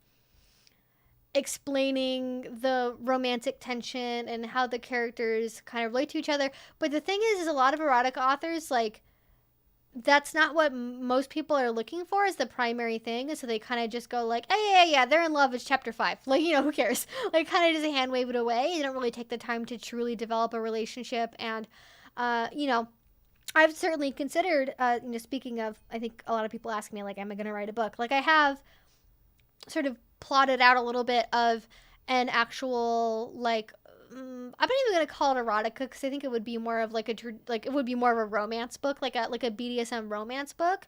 explaining the romantic tension and how the characters kind of relate to each other. But the thing is a lot of erotic authors, like, that's not what most people are looking for as the primary thing. So they kind of just go like, hey, yeah, they're in love. It's chapter 5. Like, who cares? Like, kind of just hand wave it away. They don't really take the time to truly develop a relationship. And, I've certainly considered, speaking of, I think a lot of people ask me, like, am I going to write a book? Like, I have sort of plotted out a little bit of an actual, like, I'm not even gonna call it erotica because I think it would be more of like it would be more of a romance book, like a BDSM romance book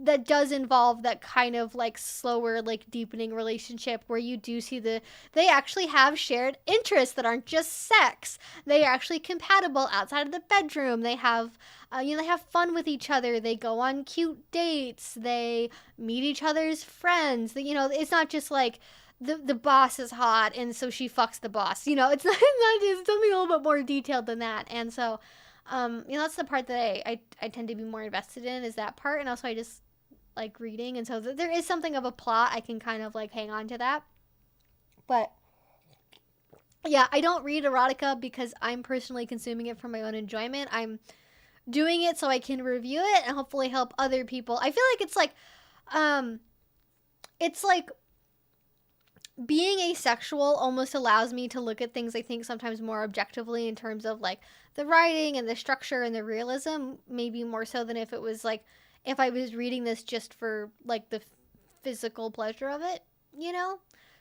that does involve that kind of like slower, like deepening relationship where you do see they actually have shared interests that aren't just sex. They are actually compatible outside of the bedroom. They have they have fun with each other. They go on cute dates. They meet each other's friends. It's not just like the boss is hot and so she fucks the boss. It's not it's something a little bit more detailed than that. And so that's the part that I tend to be more invested in, is that part. And also I just like reading, and so there is something of a plot. I can kind of like hang on to that. But yeah, I don't read erotica because I'm personally consuming it for my own enjoyment. I'm doing it so I can review it and hopefully help other people. I feel like it's like being asexual almost allows me to look at things, I think, sometimes more objectively in terms of like the writing and the structure and the realism, maybe more so than if it was like, if I was reading this just for like the physical pleasure of it,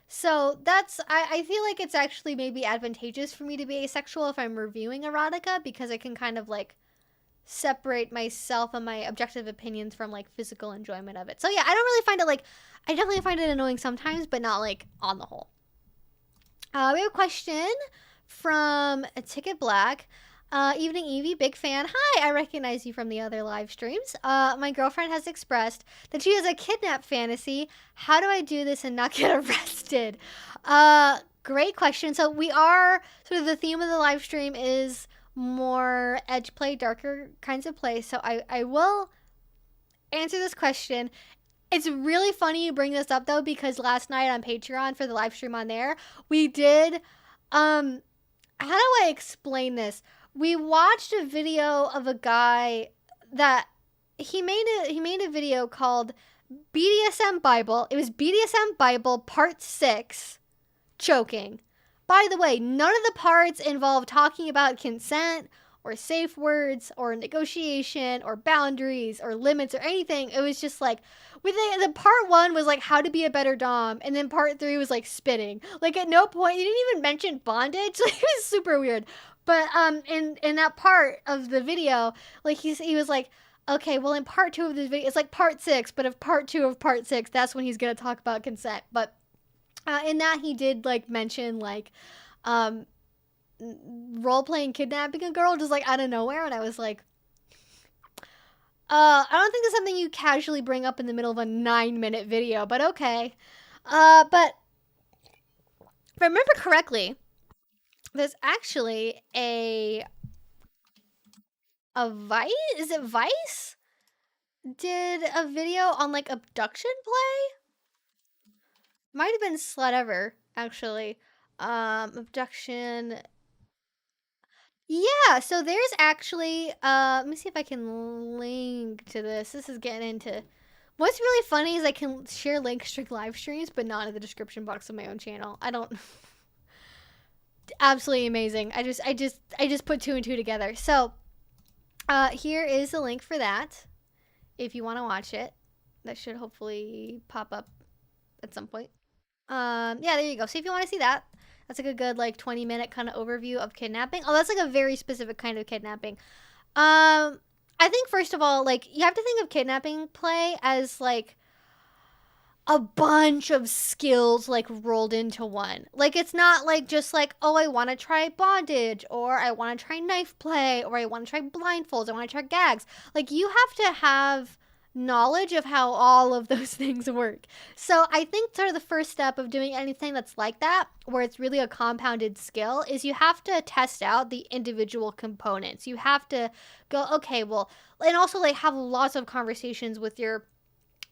So I feel like it's actually maybe advantageous for me to be asexual if I'm reviewing erotica, because I can kind of like separate myself and my objective opinions from like physical enjoyment of it. So yeah, I don't really find it like, I definitely find it annoying sometimes, but not like on the whole. We have a question from a Ticket Black. Evening Evie, big fan. Hi, I recognize you from the other live streams. My girlfriend has expressed that she has a kidnap fantasy. How do I do this and not get arrested? Great question. So we are, sort of the theme of the live stream is more edge play, darker kinds of play. So I will answer this question. It's really funny you bring this up though, because last night on Patreon for the live stream on there, we did, how do I explain this? We watched a video of a guy that he made a video called BDSM Bible. It was BDSM Bible Part 6, choking. By the way, none of the parts involve talking about consent or safe words or negotiation or boundaries or limits or anything. It was just like, the part 1 was like how to be a better dom, and then part 3 was like spitting. Like at no point, he didn't even mention bondage. Like, it was super weird. But in that part of the video, like he was like, okay, well in part 2 of this video, it's like part 6, but if part 2 of part 6, that's when he's gonna talk about consent. But in that he did like mention like role-playing kidnapping a girl just like out of nowhere, and I was like, I don't think that's something you casually bring up in the middle of a 9-minute video, but okay. But if I remember correctly, there's actually a Vice, is it Vice? Did a video on like abduction play? Might have been Slut Ever, actually. Abduction. Yeah, so there's actually, let me see if I can link to this. This is getting into, what's really funny is I can share links during live streams, but not in the description box of my own channel. I don't, absolutely amazing. I just put 2 and 2 together. So, here is the link for that. If you want to watch it, that should hopefully pop up at some point. Yeah, there you go. So if you want to see that, that's like a good like 20-minute kind of overview of kidnapping. Oh, that's like a very specific kind of kidnapping. I think first of all, like you have to think of kidnapping play as like a bunch of skills like rolled into one. Like it's not like just like, oh, I want to try bondage, or I want to try knife play, or I want to try blindfolds, I want to try gags. Like you have to have knowledge of how all of those things work. So I think sort of the first step of doing anything that's like that, where it's really a compounded skill, is you have to test out the individual components. You have to go, okay, well, and also like have lots of conversations with your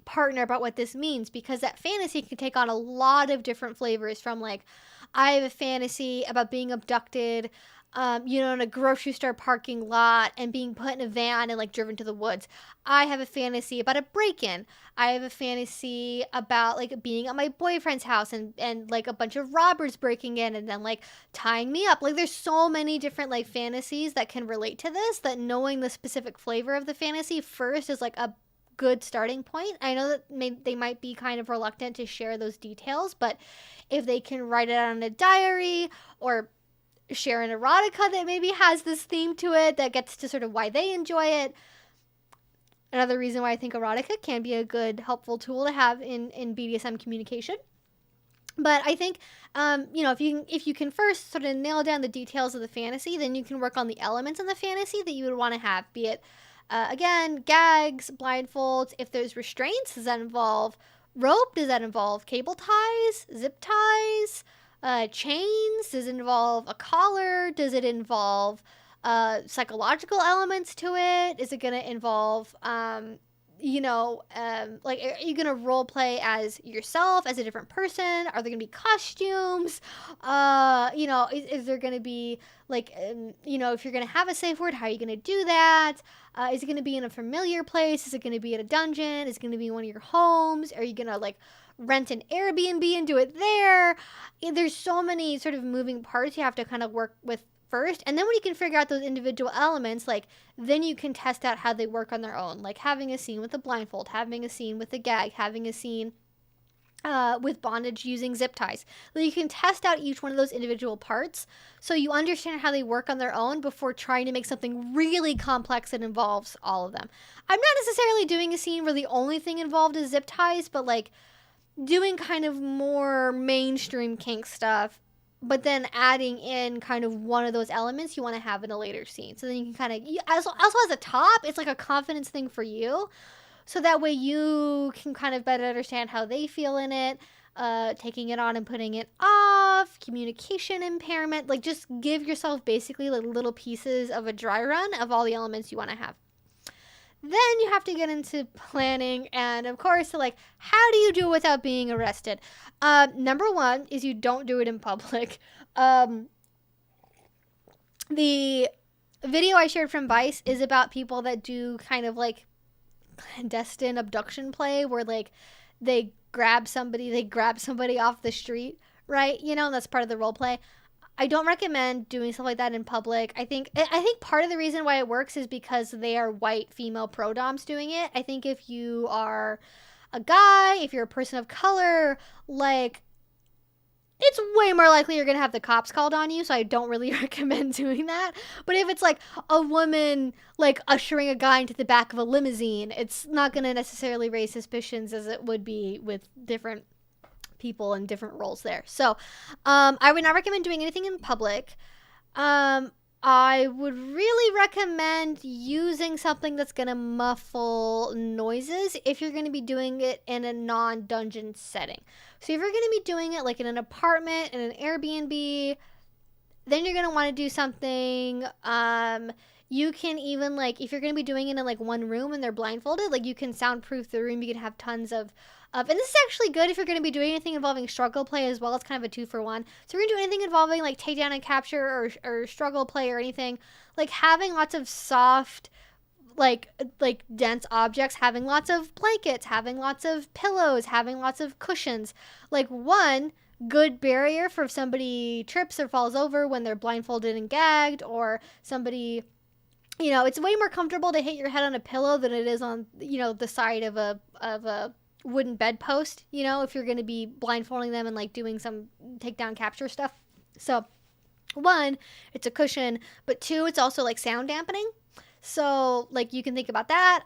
partner about what this means, because that fantasy can take on a lot of different flavors, from like, I have a fantasy about being abducted in a grocery store parking lot and being put in a van and like driven to the woods. I have a fantasy about a break-in. I have a fantasy about like being at my boyfriend's house and like a bunch of robbers breaking in and then like tying me up. Like there's so many different like fantasies that can relate to this, that knowing the specific flavor of the fantasy first is like a good starting point. I know that they might be kind of reluctant to share those details, but if they can write it out in a diary or share an erotica that maybe has this theme to it that gets to sort of why they enjoy it. Another reason why I think erotica can be a good, helpful tool to have in BDSM communication. But I think, if you can first sort of nail down the details of the fantasy, then you can work on the elements in the fantasy that you would want to have, be it again, gags, blindfolds. If there's restraints, does that involve rope? Does that involve cable ties, zip ties, chains? Does it involve a collar? Does it involve psychological elements to it? Is it going to involve, like, are you going to role play as yourself, as a different person? Are there going to be costumes? Is there going to be, like, if you're going to have a safe word, how are you going to do that? Is it going to be in a familiar place? Is it going to be at a dungeon? Is it going to be in one of your homes? Are you going to, like, rent an Airbnb and do it there? There's so many sort of moving parts you have to kind of work with first. And then when you can figure out those individual elements, like, then you can test out how they work on their own. Like having a scene with a blindfold, having a scene with a gag, having a scene with bondage using zip ties. Like you can test out each one of those individual parts so you understand how they work on their own before trying to make something really complex that involves all of them. I'm not necessarily doing a scene where the only thing involved is zip ties, but like doing kind of more mainstream kink stuff, but then adding in kind of one of those elements you want to have in a later scene. So then you can kind of, also as a top, it's like a confidence thing for you. So that way you can kind of better understand how they feel in it, taking it on and putting it off, communication impairment. Like just give yourself basically like little pieces of a dry run of all the elements you want to have. Then you have to get into planning, and of course, like, how do you do it without being arrested? Number one is you don't do it in public. The video I shared from Vice is about people that do kind of like clandestine abduction play, where like they grab somebody off the street, right? That's part of the role play. I don't recommend doing stuff like that in public. I think part of the reason why it works is because they are white female pro-doms doing it. I think if you are a guy, if you're a person of color, like, it's way more likely you're going to have the cops called on you, so I don't really recommend doing that. But if it's like a woman, like, ushering a guy into the back of a limousine, it's not going to necessarily raise suspicions as it would be with different people in different roles there. So I would not recommend doing anything in public. I would really recommend using something that's going to muffle noises if you're going to be doing it in a non-dungeon setting. So if you're going to be doing it like in an apartment, in an Airbnb, then you're going to want to do something, you can even, like, if you're going to be doing it in like one room and they're blindfolded, like you can soundproof the room. You can have tons of and this is actually good if you're going to be doing anything involving struggle play as well. It's kind of a 2-for-1. So if you're going to do anything involving like takedown and capture or struggle play or anything, like having lots of soft, like dense objects, having lots of blankets, having lots of pillows, having lots of cushions. Like one good barrier for if somebody trips or falls over when they're blindfolded and gagged, or somebody, it's way more comfortable to hit your head on a pillow than it is on, the side of a wooden bedpost, if you're going to be blindfolding them and like doing some takedown capture stuff. So one, it's a cushion, but two, it's also like sound dampening. So like you can think about that.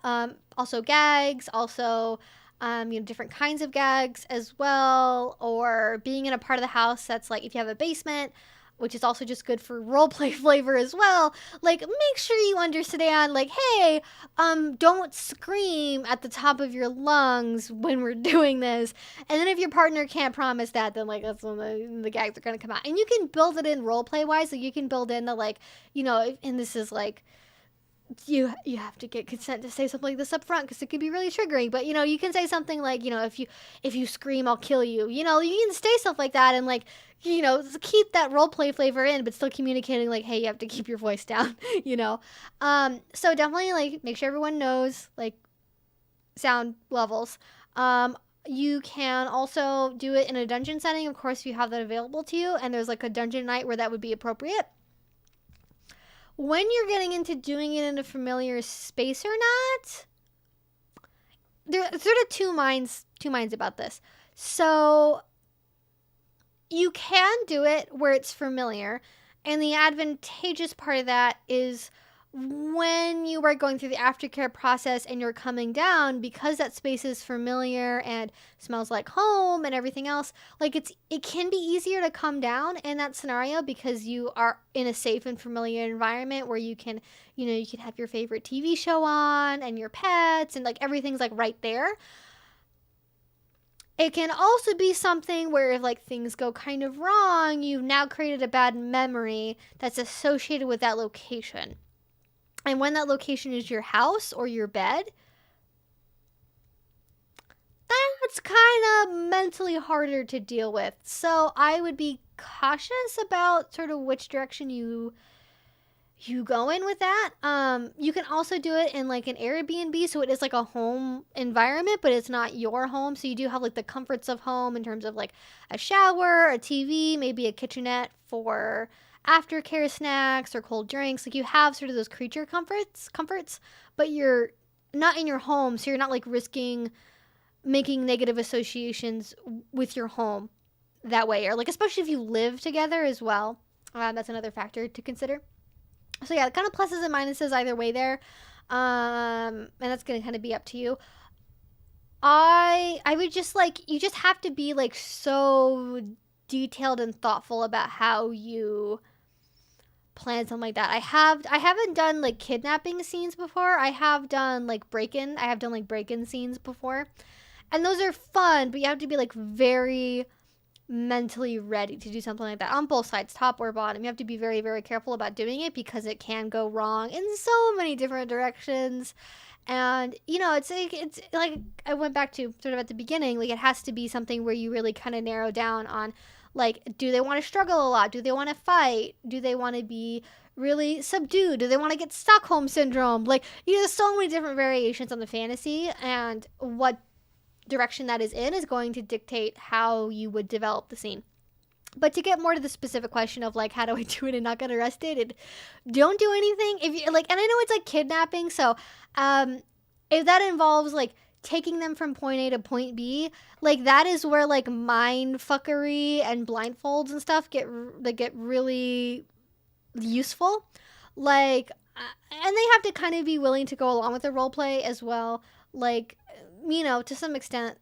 Also gags, also different kinds of gags as well, or being in a part of the house that's like, if you have a basement, which is also just good for roleplay flavor as well, like, make sure you understand, like, hey, don't scream at the top of your lungs when we're doing this. And then if your partner can't promise that, then, like, that's when the gags are gonna come out. And you can build it in roleplay wise, so you can build in the, like, and this is like, you have to get consent to say something like this up front because it could be really triggering. But you can say something like, if you scream, I'll kill you. You can say stuff like that and, like, keep that role play flavor in, but still communicating like, hey, you have to keep your voice down. So definitely, like, make sure everyone knows, like, sound levels. You can also do it in a dungeon setting, of course, if you have that available to you, and there's like a dungeon night where that would be appropriate. When you're getting into doing it in a familiar space or not, there's sort of two minds about this. So you can do it where it's familiar, and the advantageous part of that is when you are going through the aftercare process and you're coming down, because that space is familiar and smells like home and everything else, like, it can be easier to come down in that scenario because you are in a safe and familiar environment where you can have your favorite TV show on and your pets and, like, everything's, like, right there. It can also be something where if, like, things go kind of wrong, you've now created a bad memory that's associated with that location. And when that location is your house or your bed, that's kind of mentally harder to deal with. So I would be cautious about sort of which direction you go in with that. You can also do it in, like, an Airbnb, so it is like a home environment, but it's not your home. So you do have, like, the comforts of home in terms of, like, a shower, a TV, maybe a kitchenette for aftercare snacks or cold drinks. Like, you have sort of those creature comforts, but you're not in your home, so you're not, like, risking making negative associations with your home that way, or, like, especially if you live together as well. That's another factor to consider. So yeah, kind of pluses and minuses either way there, and that's gonna kind of be up to you. I would just, like, you just have to be, like, so detailed and thoughtful about how you plan something like that. I haven't done, like, kidnapping scenes before. I have done, like, break-in scenes before, and those are fun, but you have to be, like, very mentally ready to do something like that on both sides, top or bottom. You have to be very, very careful about doing it because it can go wrong in so many different directions. And it's like I went back to sort of at the beginning, like, it has to be something where you really kind of narrow down on, like, do they want to struggle a lot? Do they want to fight? Do they want to be really subdued? Do they want to get Stockholm syndrome? Like, there's so many different variations on the fantasy, and what direction that is in is going to dictate how you would develop the scene. But to get more to the specific question of, like, how do I do it and not get arrested, don't do anything. If you, like, and I know it's like kidnapping, so if that involves, like, taking them from point A to point B, like, that is where, like, mind fuckery and blindfolds and stuff get really useful. Like, and they have to kind of be willing to go along with the role play as well. Like, to some extent,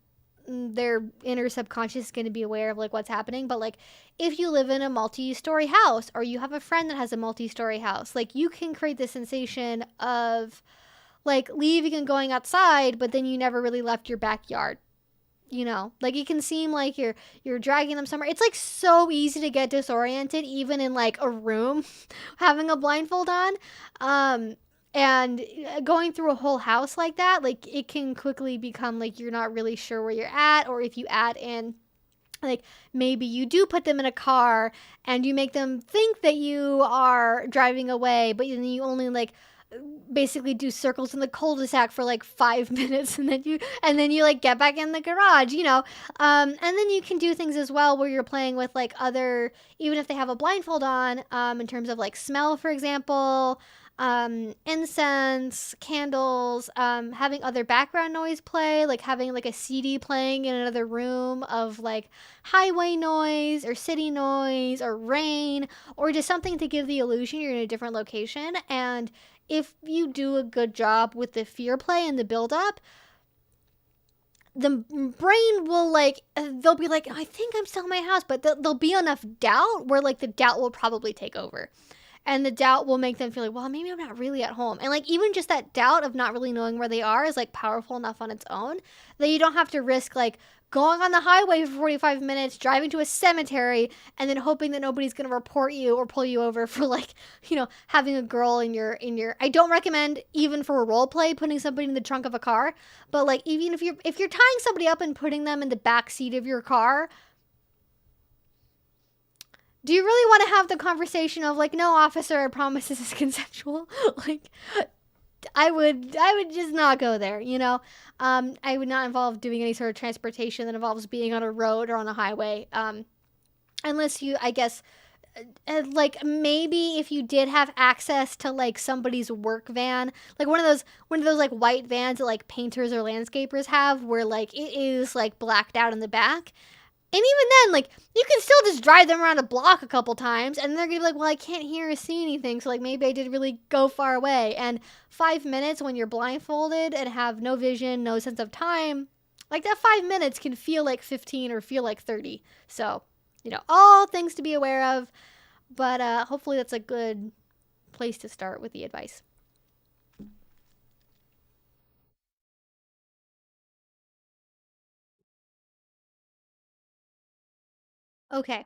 their inner subconscious is going to be aware of, like, what's happening. But, like, if you live in a multi-story house, or you have a friend that has a multi-story house, like, you can create the sensation of, like, leaving and going outside, but then you never really left your backyard. Like, it can seem like you're dragging them somewhere. It's, like, so easy to get disoriented, even in, like, a room, having a blindfold on. And going through a whole house like that, like, it can quickly become, like, you're not really sure where you're at. Or if you add in, like, maybe you do put them in a car and you make them think that you are driving away, but then you only, like, basically do circles in the cul-de-sac for, like, 5 minutes, and then you like, get back in the garage, and then you can do things as well where you're playing with, like, other, even if they have a blindfold on, in terms of, like, smell, for example, incense, candles, having other background noise play, like having, like, a CD playing in another room of, like, highway noise or city noise or rain, or just something to give the illusion you're in a different location. And if you do a good job with the fear play and the build up, the brain will like, they'll be like, I think I'm still in my house, but there'll be enough doubt where like the doubt will probably take over. And the doubt will make them feel like, well, maybe I'm not really at home. And like even just that doubt of not really knowing where they are is like powerful enough on its own that you don't have to risk like going on the highway for 45 minutes, driving to a cemetery, and then hoping that nobody's going to report you or pull you over for like, you know, having a girl in your I don't recommend even for a role play putting somebody in the trunk of a car, but like even if you're tying somebody up and putting them in the back seat of your car, do you really want to have the conversation of like, no, officer, I promise this is consensual? Like, I would just not go there, you know? I would not involve doing any sort of transportation that involves being on a road or on a highway. Unless you, I guess, like maybe if you did have access to like somebody's work van, like one of those like white vans that like painters or landscapers have, where like it is like blacked out in the back. And even then, like, you can still just drive them around a block a couple times, and they're gonna be like, well, I can't hear or see anything, so, like, maybe I did really go far away. And 5 minutes when you're blindfolded and have no vision, no sense of time, like, that 5 minutes can feel like 15 or feel like 30. So, you know, all things to be aware of, but hopefully that's a good place to start with the advice. Okay.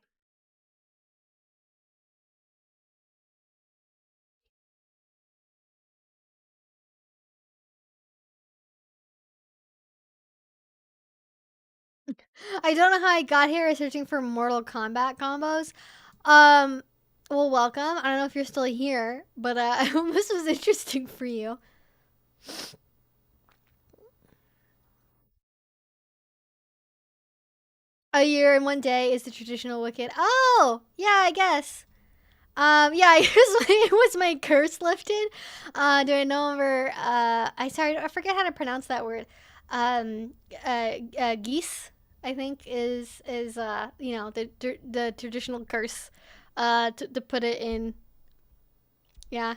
I don't know how I got here searching for Mortal Kombat combos. Um, well, welcome. I don't know if you're still here, but I hope this was interesting for you. A year and 1 day is the traditional Wicked. Oh, yeah, I guess. Yeah, it was my curse lifted. During November. I forget how to pronounce that word. Geese, I think is you know the traditional curse. To put it in. Yeah.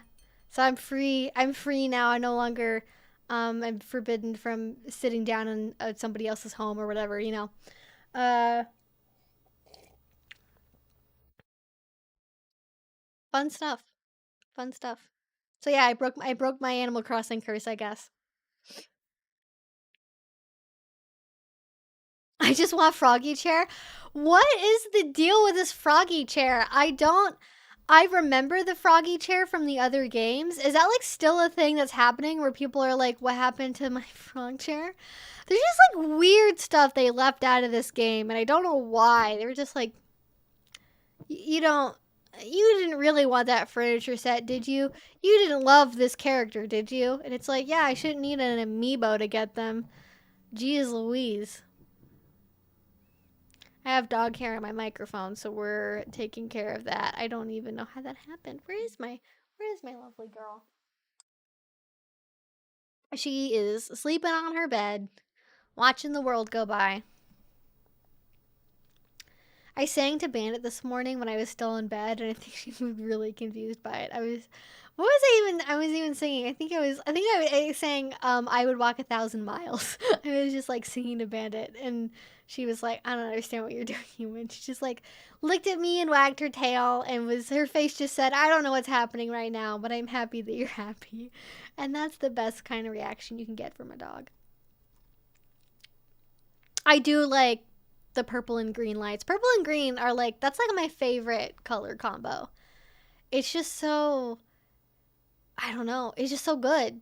So I'm free. I'm free now. I no longer I'm forbidden from sitting down in somebody else's home or whatever, you know. Uh Fun stuff. Fun stuff. So yeah, I broke my Animal Crossing curse, I guess. I just want Froggy Chair. What is the deal with this Froggy Chair? I remember the Froggy Chair from the other games. Is that like still a thing that's happening where people are like, what happened to my frog chair? There's just like weird stuff they left out of this game, and I don't know why. They were just like, you don't, you didn't really want that furniture set, did you? You didn't love this character, did you? And it's like, yeah, I shouldn't need an amiibo to get them. Jeez Louise. I have dog hair on my microphone, so we're taking care of that. I don't even know how that happened. Where is my lovely girl? She is sleeping on her bed, watching the world go by. I sang to Bandit this morning when I was still in bed, and I think she was really confused by it. What was I was even singing? I sang, I would walk 1,000 miles. I was just like singing to Bandit, and she was like, I don't understand what you're doing, human. She just like looked at me and wagged her tail, and her face just said, I don't know what's happening right now, but I'm happy that you're happy. And that's the best kind of reaction you can get from a dog. I do like the purple and green lights. Purple and green are like, that's like my favorite color combo. It's just so, I don't know, it's just so good.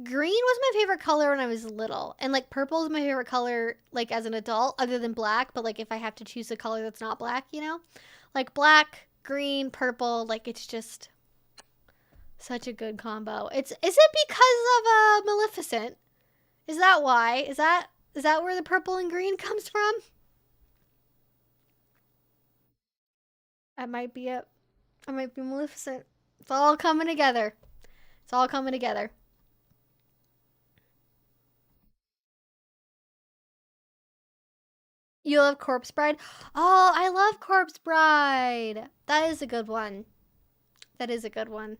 Green was my favorite color when I was little, and like purple is my favorite color like as an adult, other than black. But like if I have to choose a color that's not black, you know, like black, green, purple, like it's just such a good combo. Is it because of Maleficent? Is that why? Is that where the purple and green comes from? That might be it. I might be Maleficent. It's all coming together. It's all coming together. You love Corpse Bride? Oh, I love Corpse Bride. That is a good one. That is a good one.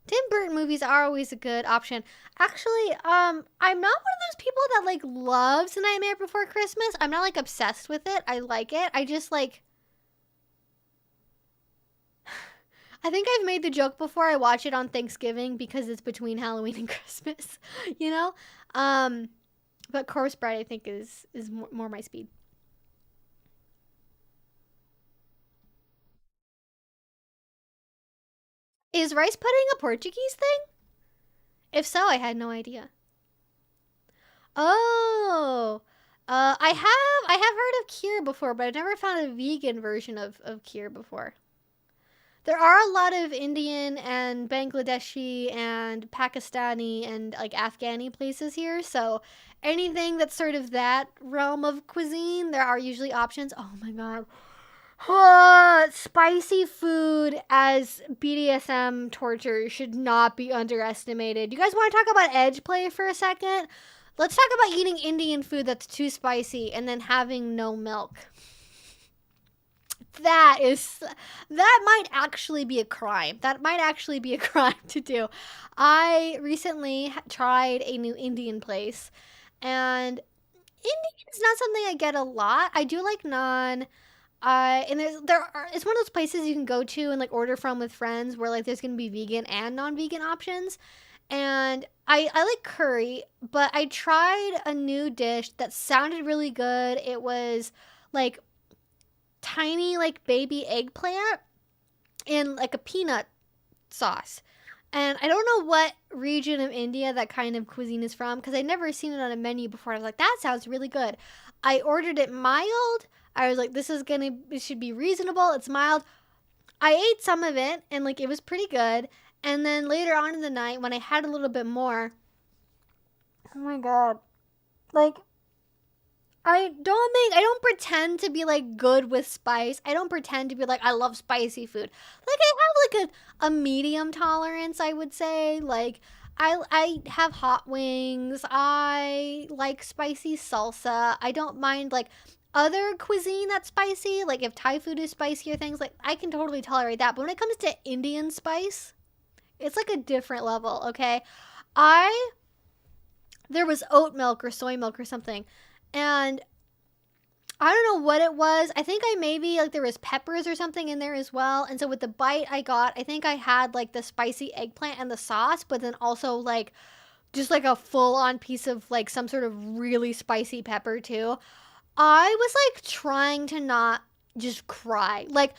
Tim Burton movies are always a good option. Actually, I'm not one of those people that like loves Nightmare Before Christmas. I'm not like obsessed with it. I like it. I just like I think I've made the joke before. I watch it on Thanksgiving because it's between Halloween and Christmas, you know? Um, but Corpse Bride I think is more my speed. Is rice pudding a Portuguese thing? If so, I had no idea. Oh, I have heard of kheer before, but I've never found a vegan version of kheer before. There are a lot of Indian and Bangladeshi and Pakistani and like Afghani places here, so anything that's sort of that realm of cuisine, there are usually options. Oh my god. Spicy food as BDSM torture should not be underestimated. You guys want to talk about Edgeplay for a second? Let's talk about eating Indian food that's too spicy and then having no milk. That might actually be a crime. That might actually be a crime to do. I recently tried a new Indian place, and Indian is not something I get a lot. I do like naan. And it's one of those places you can go to and like order from with friends where like there's gonna be vegan and non-vegan options. And I like curry, but I tried a new dish that sounded really good. It was like tiny like baby eggplant in like a peanut sauce. And I don't know what region of India that kind of cuisine is from because I'd never seen it on a menu before. I was like, that sounds really good. I ordered it mild. I was like, it should be reasonable. It's mild. I ate some of it and like it was pretty good. And then later on in the night when I had a little bit more, oh my god. Like I don't pretend to be like good with spice. I don't pretend to be like I love spicy food. Like I have like a medium tolerance, I would say. Like I have hot wings. I like spicy salsa. I don't mind like other cuisine that's spicy. Like if Thai food is spicy or things like I can totally tolerate that. But when it comes to Indian spice, it's like a different level, okay? I There was oat milk or soy milk or something. And I don't know what it was. I think I maybe like there was peppers or something in there as well. And so with the bite I got, I think I had like the spicy eggplant and the sauce, but then also like just like a full on piece of like some sort of really spicy pepper too. I was like trying to not just cry. Like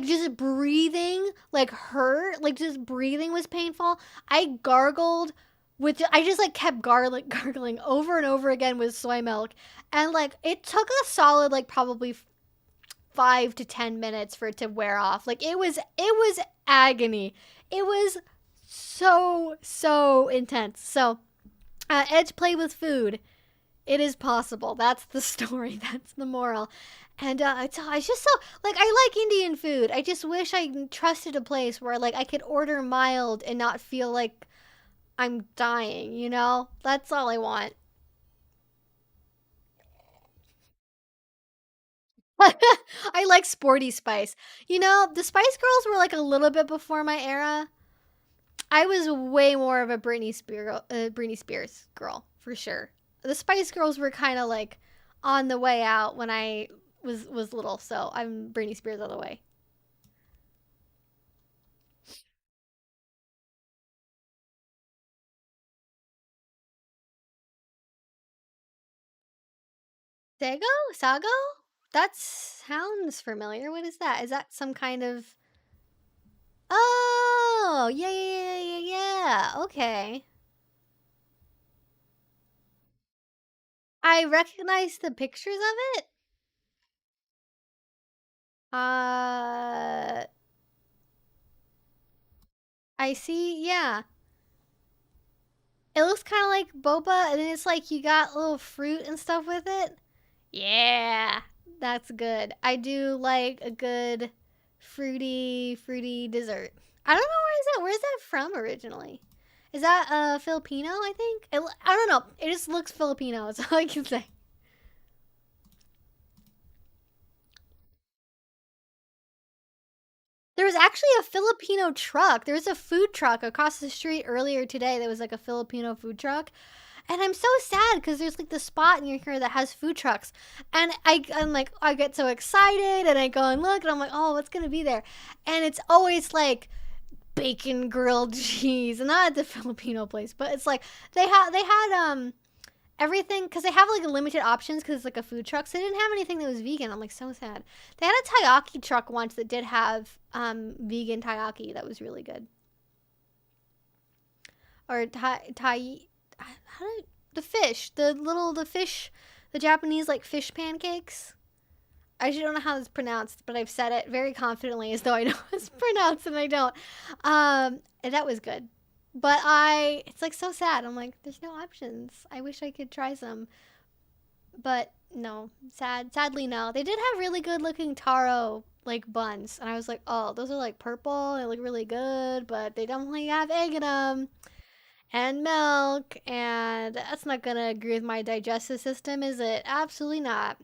just breathing like hurt. Like just breathing was painful. I gargled with I just like kept gargling over and over again with soy milk. And like it took a solid like probably 5 to 10 minutes for it to wear off. Like it was agony. It was so intense. So edge play with food. It is possible. That's the story. That's the moral. And it's just so like I like Indian food. I just wish I trusted a place where like I could order mild and not feel like I'm dying. You know, that's all I want. I like sporty spice. You know, the Spice Girls were like a little bit before my era. I was way more of a Britney Spears girl for sure. The Spice Girls were kind of like on the way out when I was little, so I'm Britney Spears all the way. Sago? Sago? That sounds familiar. What is that? Is that some kind of? Oh, yeah. Okay. I recognize the pictures of it. Uh, I see. Yeah, it looks kind of like boba, and then it's like you got little fruit and stuff with it. Yeah, that's good. I do like a good fruity dessert. I don't know where is that from originally. Is that Filipino? I think. I don't know. It just looks Filipino. That's all I can say. There was actually a Filipino truck. There was a food truck across the street earlier today that was like a Filipino food truck. And I'm so sad because there's like the spot near here that has food trucks. And I'm like, I get so excited and I go and look and I'm like, oh, what's going to be there? And it's always like bacon grilled cheese. And not at the Filipino place, but it's like they had everything because they have like limited options because it's like a food truck. So they didn't have anything that was vegan. I'm like so sad. They had a taiyaki truck once that did have vegan taiyaki that was really good. Or how do the fish, the fish, the Japanese like fish pancakes. I actually don't know how it's pronounced, but I've said it very confidently as though I know it's pronounced and I don't. And that was good. But it's like so sad. I'm like, there's no options. I wish I could try some, but no. Sadly, no. They did have really good looking taro like buns, and I was like, oh, those are like purple. They look really good, but they definitely have egg in them and milk, and that's not gonna agree with my digestive system, is it? Absolutely not.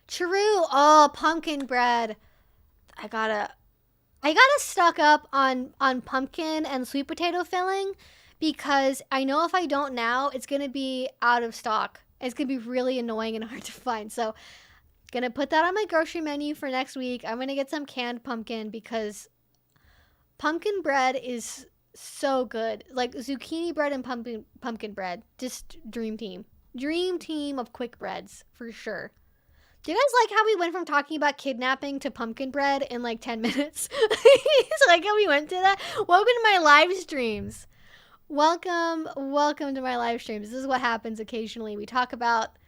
True. Oh, pumpkin bread. I gotta stock up on pumpkin and sweet potato filling because I know if I don't now, it's gonna be out of stock. It's gonna be really annoying and hard to find. So, gonna put that on my grocery menu for next week. I'm gonna get some canned pumpkin because pumpkin bread is so good. Like zucchini bread and pumpkin bread, just dream team. Dream team of quick breads for sure. Do you guys like how we went from talking about kidnapping to pumpkin bread in like 10 minutes? It's like how we went to that. Welcome to my live streams. Welcome to my live streams. This is what happens occasionally. We talk about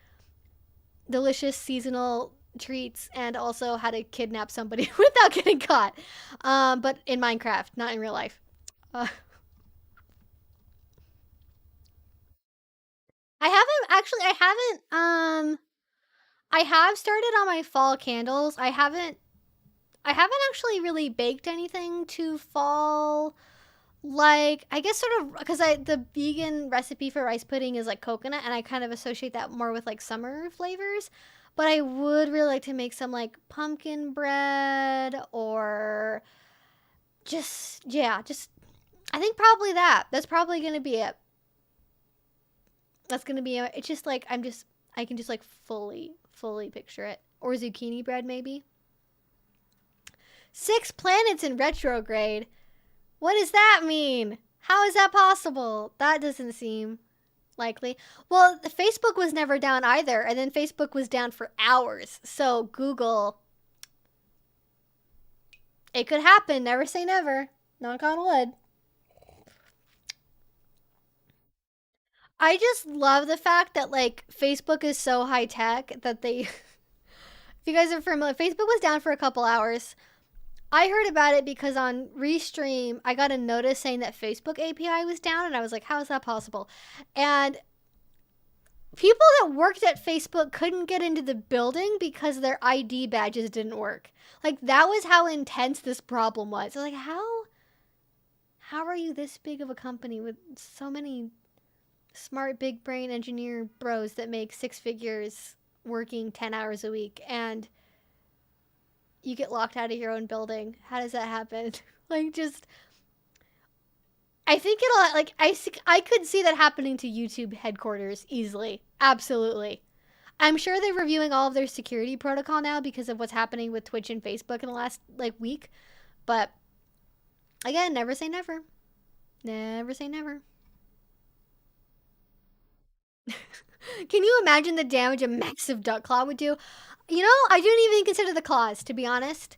delicious seasonal treats and also how to kidnap somebody without getting caught. But in Minecraft, not in real life. Uh, I have started on my fall candles. I haven't actually really baked anything to fall. Like, I guess sort of because the vegan recipe for rice pudding is like coconut, and I kind of associate that more with like summer flavors. But I would really like to make some like pumpkin bread or just I think probably that. That's probably gonna be it. That's gonna be it. It's just like I can just like fully picture it. Or zucchini bread maybe. 6 planets in retrograde. What does that mean? How is that possible? That doesn't seem likely. Well, Facebook was never down either, and then Facebook was down for hours. So Google, it could happen. Never say never. Knock on wood. I just love the fact that like Facebook is so high tech that they if you guys are familiar, Facebook was down for a couple hours. I heard about it because on Restream, I got a notice saying that Facebook API was down, and I was like, how is that possible? And people that worked at Facebook couldn't get into the building because their ID badges didn't work. Like, that was how intense this problem was. So, like, how are you this big of a company with so many smart, big brain engineer bros that make 6 figures working 10 hours a week and you get locked out of your own building? How does that happen? Like, just I think it'll like I could see that happening to YouTube headquarters easily. Absolutely. I'm sure they're reviewing all of their security protocol now because of what's happening with Twitch and Facebook in the last like week. But again, never say never. Never say never. Can you imagine the damage a massive duck claw would do? You know, I didn't even consider the claws, to be honest.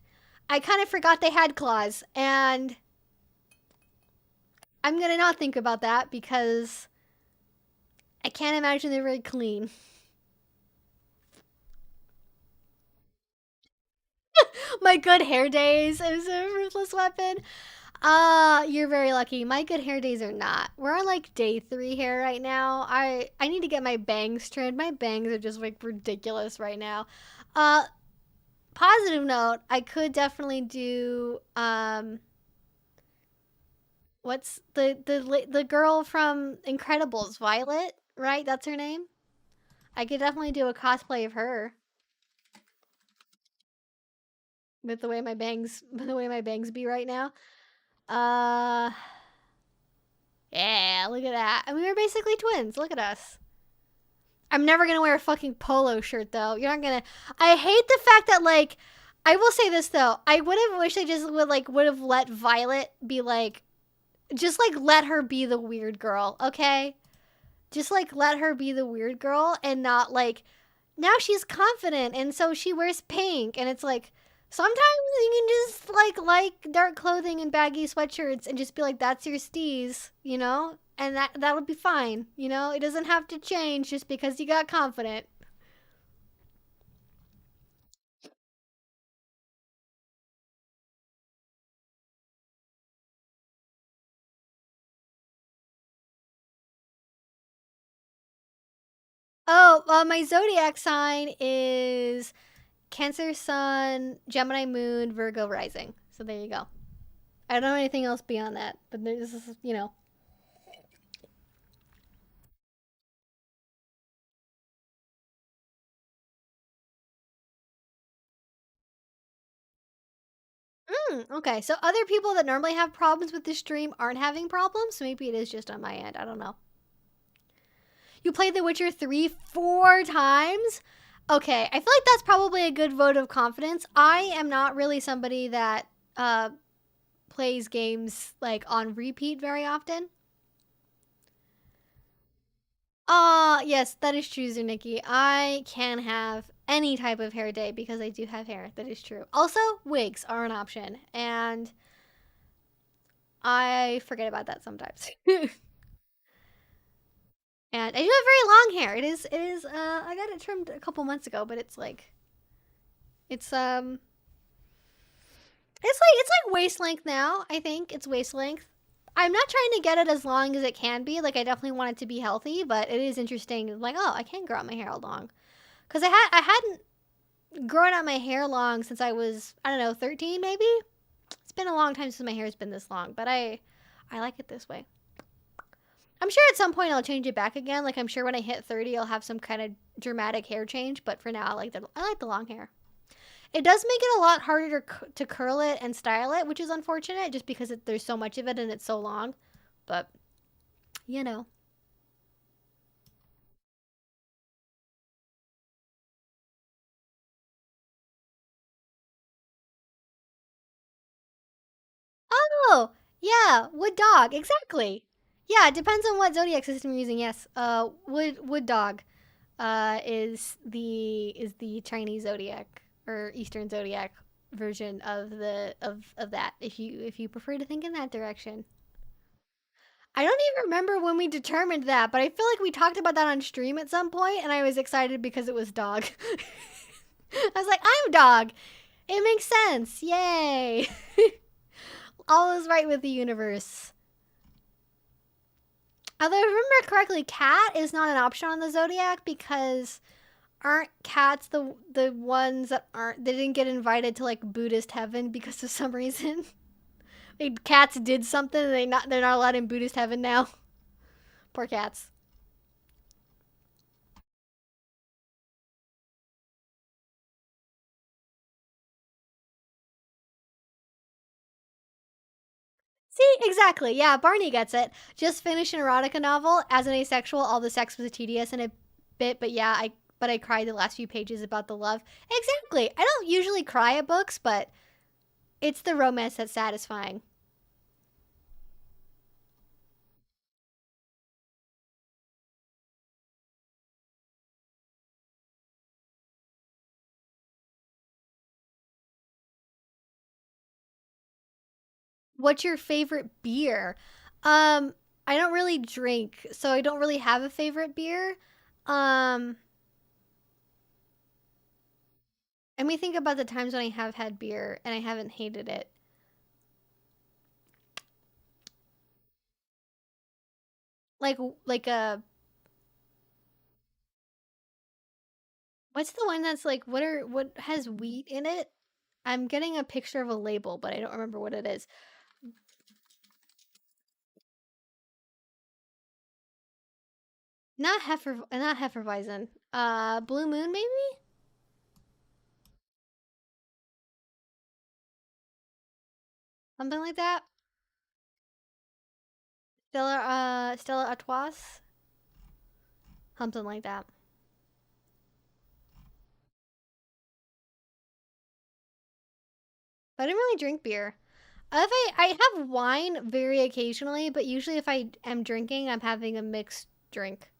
I kind of forgot they had claws, and I'm gonna not think about that because I can't imagine they're very clean. My good hair days is a ruthless weapon. You're very lucky. My good hair days are not. We're on like day 3 hair right now. I need to get my bangs trimmed. My bangs are just like ridiculous right now. Uh, Positive note, I could definitely do what's the girl from Incredibles, Violet, right? That's her name. I could definitely do a cosplay of her. with the way my bangs be right now. Uh, yeah, look at that. I mean, we're basically twins. Look at us. I'm never gonna wear a fucking polo shirt though. You're not gonna. I hate the fact that like, I will say this though. I would have wished I just would have let Violet be like, just like let her be the weird girl, okay? Just like let her be the weird girl and not like, now she's confident and so she wears pink and it's like, sometimes you can just like dark clothing and baggy sweatshirts and just be like, that's your steez, you know? And that would be fine, you know? It doesn't have to change just because you got confident. Oh, my zodiac sign is Cancer Sun, Gemini Moon, Virgo Rising. So there you go. I don't know anything else beyond that, but this is, you know. Okay, so other people that normally have problems with this stream aren't having problems. So maybe it is just on my end. I don't know. You played The Witcher 3 4 times? Okay, I feel like that's probably a good vote of confidence. I am not really somebody that plays games like on repeat very often. Yes, that is true, Zunicki. I can have any type of hair day because I do have hair. That is true. Also, wigs are an option, and I forget about that sometimes. And I do have very long hair. It is I got it trimmed a couple months ago, but it's like it's it's like waist length now, I think. It's waist length. I'm not trying to get it as long as it can be. Like I definitely want it to be healthy, but it is interesting like, oh, I can grow out my hair long. Cuz I hadn't grown out my hair long since I was, I don't know, 13 maybe. It's been a long time since my hair's been this long, but I like it this way. I'm sure at some point I'll change it back again. Like I'm sure when I hit 30, I'll have some kind of dramatic hair change. But for now, I like the long hair. It does make it a lot harder to curl it and style it, which is unfortunate, just because there's so much of it and it's so long. But you know. Oh yeah, wood dog, exactly. Yeah, it depends on what zodiac system you're using. Yes, wood dog, is the Chinese zodiac or Eastern zodiac version of of that. If you prefer to think in that direction. I don't even remember when we determined that, but I feel like we talked about that on stream at some point, and I was excited because it was dog. I was like, I'm dog. It makes sense. Yay. All is right with the universe. Although, if I remember correctly, cat is not an option on the zodiac because aren't cats the ones that aren't they didn't get invited to like Buddhist heaven because of some reason? Like, cats did something and they're not allowed in Buddhist heaven now. Poor cats. See, exactly. Yeah, Barney gets it. Just finished an erotica novel. As an asexual, all the sex was tedious and a bit, but yeah, I cried the last few pages about the love. Exactly. I don't usually cry at books, but it's the romance that's satisfying. What's your favorite beer? Um, I don't really drink, so I don't really have a favorite beer. Um, Let me think about the times when I have had beer and I haven't hated it. Like like a what's the one that's like what has wheat in it? I'm getting a picture of a label, but I don't remember what it is. Not Hefeweizen. Blue Moon maybe? something like that. Stella Artois, something like that. But I didn't really drink beer. If I have wine very occasionally, but usually if I am drinking, I'm having a mixed drink.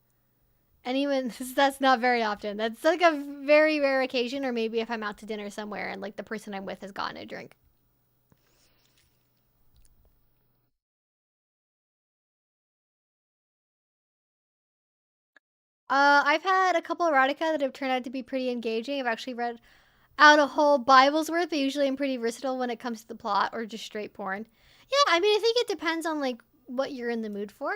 And even that's not very often. That's like a very rare occasion, or maybe if I'm out to dinner somewhere and like the person I'm with has gotten a drink. I've had a couple erotica that have turned out to be pretty engaging. I've actually read out a whole Bible's worth, but usually I'm pretty versatile when it comes to the plot or just straight porn. Yeah, I mean, I think it depends on like what you're in the mood for.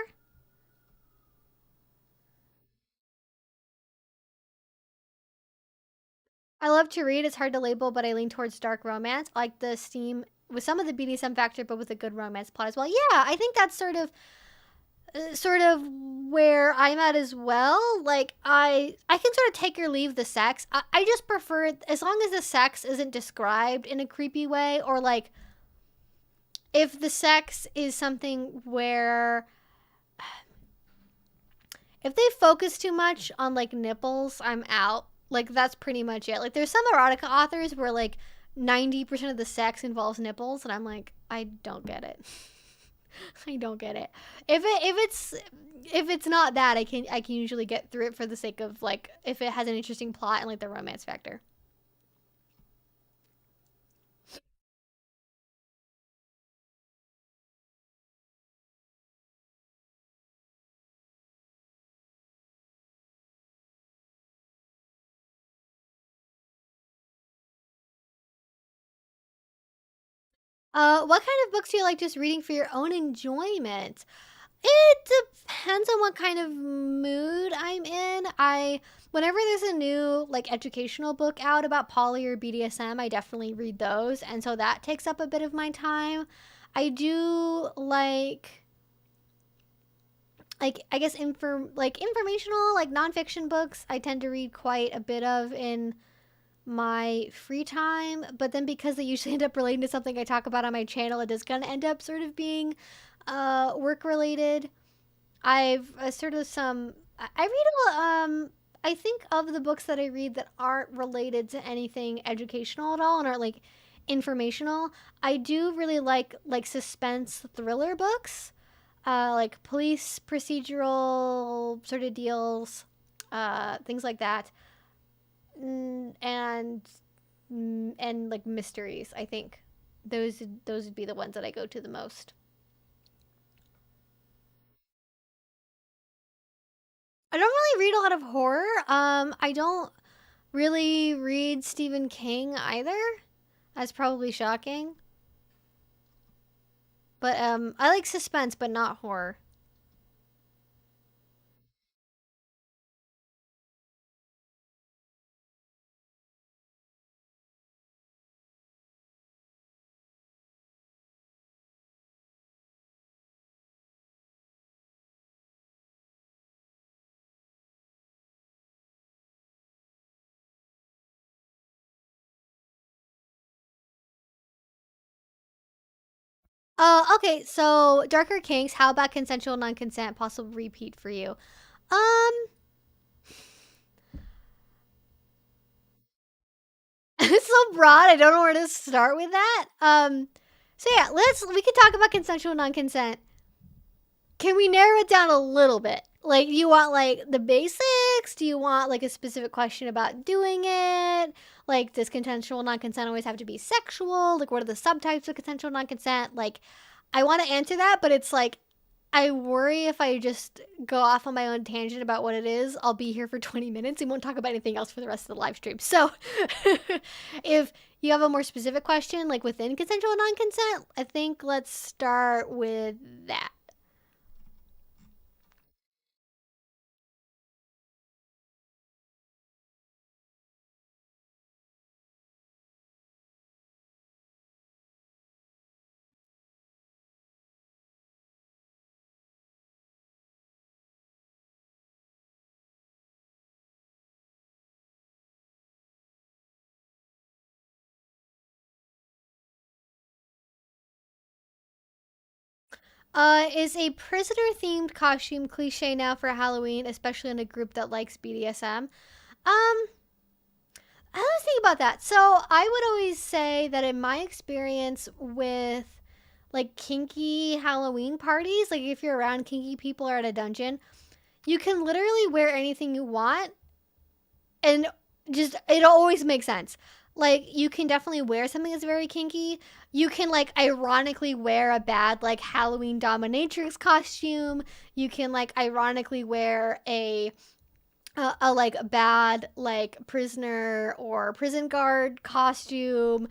I love to read. It's hard to label, but I lean towards dark romance. I like the steam with some of the BDSM factor, but with a good romance plot as well. Yeah, I think that's sort of where I'm at as well. Like I can sort of take or leave the sex. I just prefer it as long as the sex isn't described in a creepy way, or like if the sex is something where if they focus too much on like nipples, I'm out. Like that's pretty much it. Like there's some erotica authors where like 90% of the sex involves nipples, and I'm like, I don't get it. I don't get it. If it's not that, I can usually get through it for the sake of like if it has an interesting plot and like the romance factor. What kind of books do you like just reading for your own enjoyment? It depends on what kind of mood I'm in. Whenever there's a new like educational book out about poly or BDSM, I definitely read those, and so that takes up a bit of my time. I do like I guess informational like nonfiction books. I tend to read quite a bit of in my free time, but then because they usually end up relating to something I talk about on my channel, it does kind of end up sort of being work related. I've sort of some. I read I think of the books that I read that aren't related to anything educational at all and are like informational. I do really like suspense thriller books, like police procedural sort of deals, things like that, and and like mysteries. I think those would be the ones that I go to the most. I don't really read a lot of horror. I don't really read Stephen King either. That's probably shocking. But I like suspense, but not horror. Okay. So darker kinks. How about consensual non-consent? Possible repeat for you. Um, it's so broad. I don't know where to start with that. So yeah, we can talk about consensual non-consent. Can we narrow it down a little bit? Like, do you want like the basics? Do you want like a specific question about doing it? Like, does consensual non-consent always have to be sexual? Like, what are the subtypes of consensual non-consent? Like, I want to answer that, but it's like I worry if I just go off on my own tangent about what it is, I'll be here for 20 minutes and won't talk about anything else for the rest of the live stream. So, if you have a more specific question, like within consensual non-consent, I think let's start with that. Is a prisoner-themed costume cliche now for Halloween, especially in a group that likes BDSM? I was thinking about that. So I would always say that in my experience with like kinky Halloween parties, like if you're around kinky people or at a dungeon, you can literally wear anything you want and just it always makes sense. Like you can definitely wear something that's very kinky. You can like ironically wear a bad like Halloween dominatrix costume. You can like ironically wear a like bad like prisoner or prison guard costume.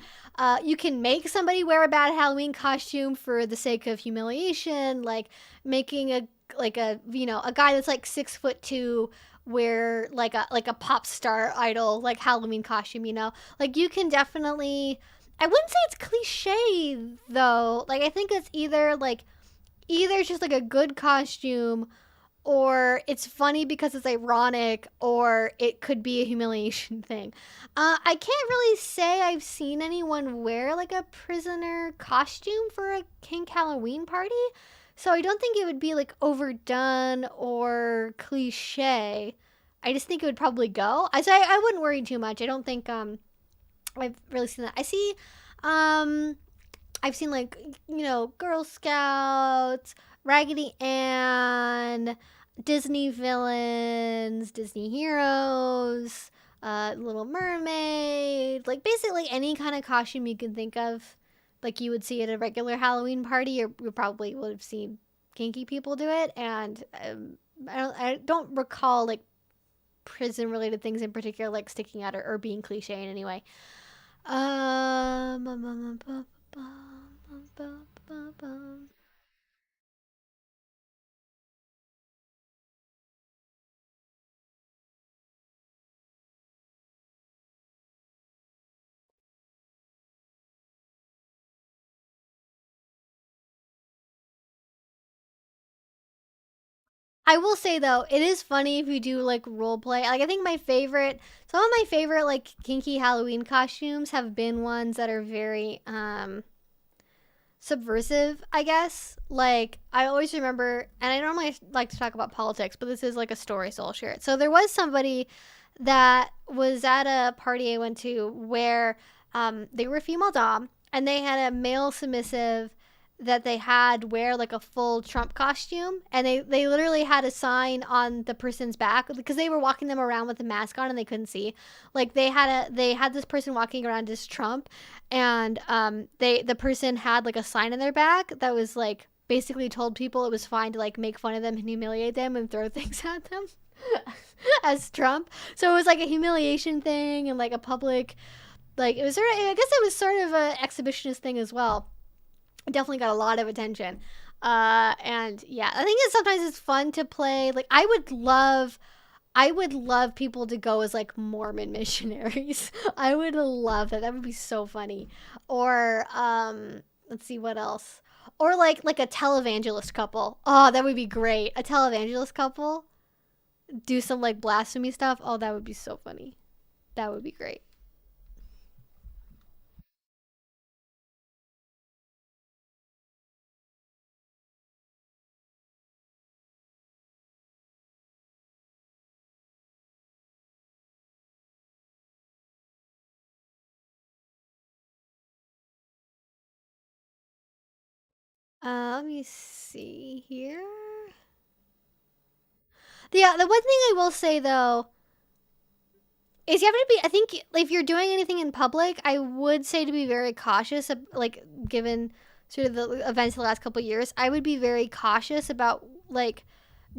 You can make somebody wear a bad Halloween costume for the sake of humiliation, like making a guy that's like 6'2" wear like a pop star idol like Halloween costume. Like you can definitely. I wouldn't say it's cliche though. Like I think it's either it's just like a good costume or it's funny because it's ironic, or it could be a humiliation thing. I can't really say I've seen anyone wear like a prisoner costume for a kink Halloween party, so I don't think it would be like overdone or cliche. I just think it would probably go. I wouldn't worry too much. I don't think I've really seen that. I've seen like Girl Scouts, Raggedy Ann, Disney villains, Disney heroes, Little Mermaid, like basically any kind of costume you can think of, like you would see at a regular Halloween party, or you probably would have seen kinky people do it. And I don't recall like prison related things in particular like sticking out or being cliche in any way. Um, I will say though, it is funny if you do like role play. Like I think some of my favorite like kinky Halloween costumes have been ones that are very subversive, I guess. Like I always remember, and I normally like to talk about politics, but this is like a story, so I'll share it. So there was somebody that was at a party I went to where they were female dom and they had a male submissive that they had wear like a full Trump costume, and they literally had a sign on the person's back because they were walking them around with a mask on and they couldn't see. Like they had this person walking around as Trump, and the person had like a sign in their back that was like basically told people it was fine to like make fun of them and humiliate them and throw things at them as Trump. So it was like a humiliation thing and like a public, like it was sort of, I guess it was sort of a exhibitionist thing as well. It definitely got a lot of attention. And yeah, I think sometimes it's fun to play. Like I would love people to go as like Mormon missionaries. I would love that. That would be so funny. Or let's see what else. Or like a televangelist couple. Oh, that would be great. A televangelist couple do some like blasphemy stuff. Oh, that would be so funny. That would be great. Let me see here. Yeah, the one thing I will say though is you have to be. I think if you're doing anything in public, I would say to be very cautious. Like given sort of the events of the last couple of years, I would be very cautious about like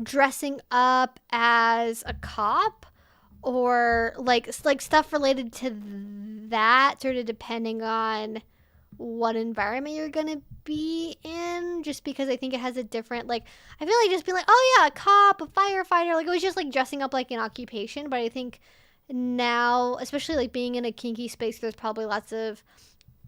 dressing up as a cop or like stuff related to that. Sort of depending on what environment you're gonna be in, just because I think it has a different like. I feel like just being like, oh yeah, a cop, a firefighter, like it was just like dressing up like an occupation. But I think now, especially like being in a kinky space, there's probably lots of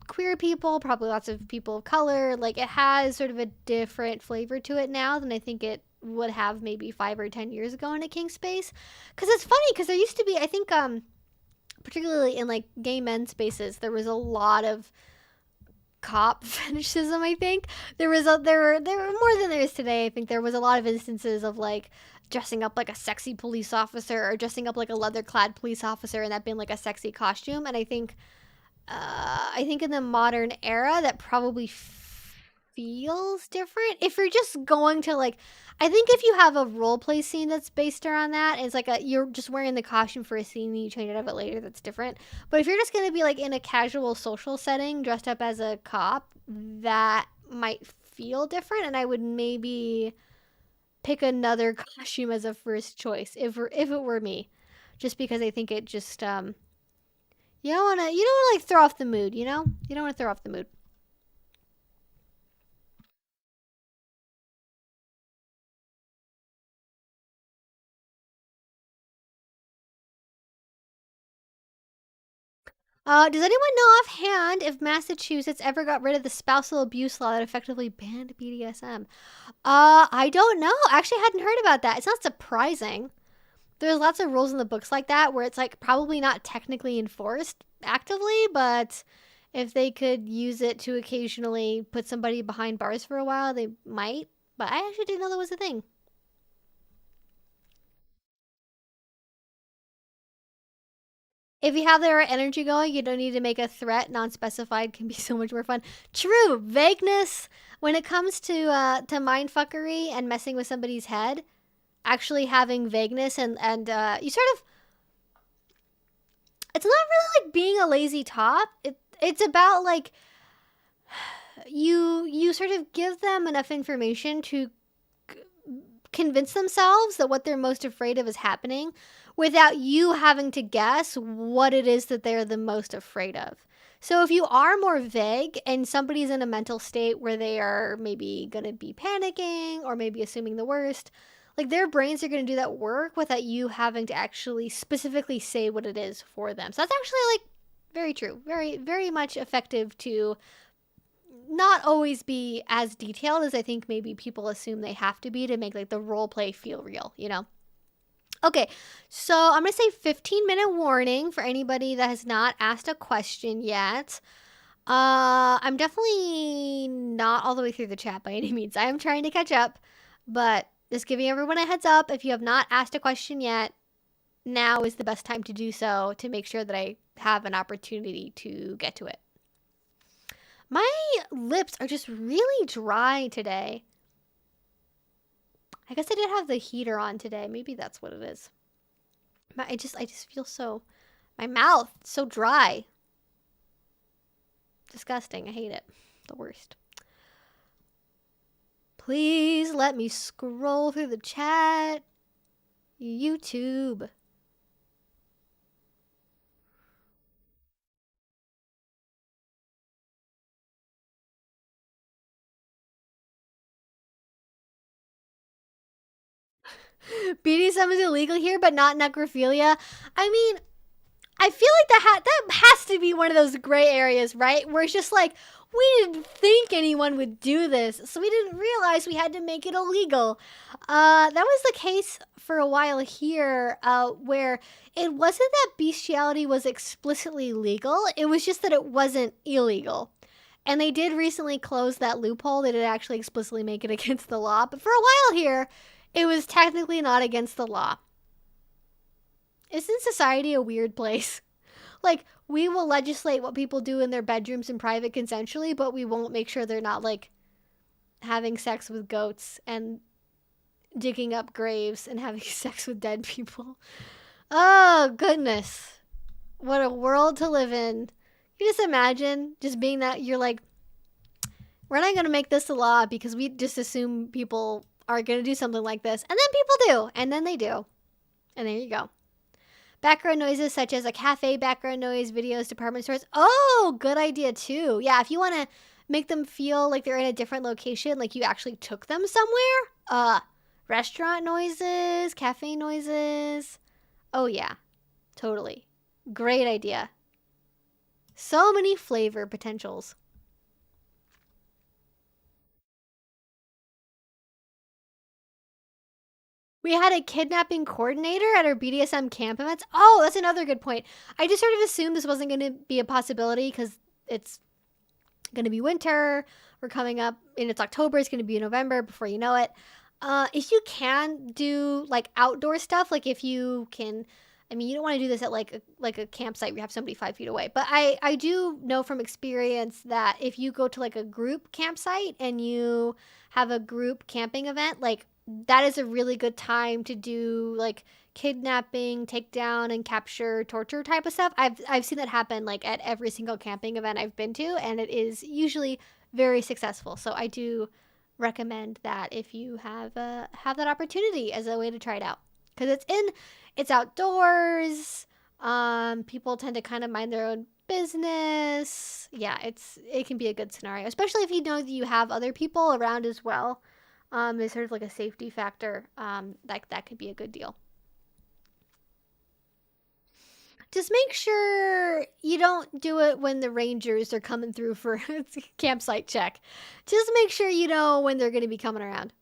queer people, probably lots of people of color. Like it has sort of a different flavor to it now than I think it would have maybe 5 or 10 years ago in a kink space. Because it's funny because there used to be, I think, particularly in like gay men spaces, there was a lot of cop fetishism. I think there were more than there is today. I think there was a lot of instances of like dressing up like a sexy police officer or dressing up like a leather clad police officer and that being like a sexy costume. And I think in the modern era that probably feels different. If you're just going to like, I think if you have a role play scene that's based around that, it's like you're just wearing the costume for a scene and you change it up later, that's different. But if you're just gonna be like in a casual social setting dressed up as a cop, that might feel different, and I would maybe pick another costume as a first choice if it were me, just because I think it just you don't wanna like throw off the mood, you know? You don't wanna throw off the mood. Does anyone know offhand if Massachusetts ever got rid of the spousal abuse law that effectively banned BDSM? I don't know. Actually, I hadn't heard about that. It's not surprising. There's lots of rules in the books like that where it's like probably not technically enforced actively, but if they could use it to occasionally put somebody behind bars for a while, they might. But I actually didn't know that was a thing. If you have the right energy going, you don't need to make a threat. Non-specified can be so much more fun. True, vagueness when it comes to mind fuckery and messing with somebody's head. Actually having vagueness and you sort of, it's not really like being a lazy top. It's about like you sort of give them enough information to convince themselves that what they're most afraid of is happening without you having to guess what it is that they're the most afraid of. So if you are more vague and somebody's in a mental state where they are maybe going to be panicking or maybe assuming the worst, like their brains are going to do that work without you having to actually specifically say what it is for them. So that's actually like very true. Very, very much effective to not always be as detailed as I think maybe people assume they have to be to make like the role play feel real, you know? Okay, so I'm gonna say 15-minute warning for anybody that has not asked a question yet. I'm definitely not all the way through the chat by any means. I am trying to catch up, but just giving everyone a heads up, if you have not asked a question yet, now is the best time to do so to make sure that I have an opportunity to get to it. My lips are just really dry today. I guess I did have the heater on today. Maybe that's what it is. I just feel so, my mouth so dry. Disgusting. I hate it. The worst. Please let me scroll through the chat. YouTube. BDSM is illegal here, but not necrophilia. I mean, I feel like that has to be one of those gray areas, right? Where it's just like, we didn't think anyone would do this, so we didn't realize we had to make it illegal. That was the case for a while here, where it wasn't that bestiality was explicitly legal, it was just that it wasn't illegal. And they did recently close that loophole. They did actually explicitly make it against the law, but for a while here, it was technically not against the law. Isn't society a weird place? Like, we will legislate what people do in their bedrooms in private consensually, but we won't make sure they're not, like, having sex with goats and digging up graves and having sex with dead people. Oh, goodness. What a world to live in. You just imagine just being that, you're like, we're not going to make this a law because we just assume people are going to do something like this. And then people do. And then they do. And there you go. Background noises such as a cafe background noise, videos, department stores. Oh, good idea too. Yeah, if you want to make them feel like they're in a different location, like you actually took them somewhere. Restaurant noises, cafe noises. Oh yeah, totally. Great idea. So many flavor potentials. We had a kidnapping coordinator at our BDSM camp events. Oh, that's another good point. I just sort of assumed this wasn't going to be a possibility because it's going to be winter. We're coming up, and it's October. It's going to be November before you know it. If you can do like outdoor stuff, like if you can, I mean, you don't want to do this at like a campsite where you have somebody 5 feet away. But I do know from experience that if you go to like a group campsite and you have a group camping event, like that is a really good time to do like kidnapping, takedown, and capture, torture type of stuff. I've seen that happen like at every single camping event I've been to, and it is usually very successful. So I do recommend that if you have that opportunity as a way to try it out, because it's outdoors. People tend to kind of mind their own business. Yeah, it can be a good scenario, especially if you know that you have other people around as well. There's sort of like a safety factor. Like that could be a good deal. Just make sure you don't do it when the rangers are coming through for a campsite check. Just make sure you know when they're going to be coming around.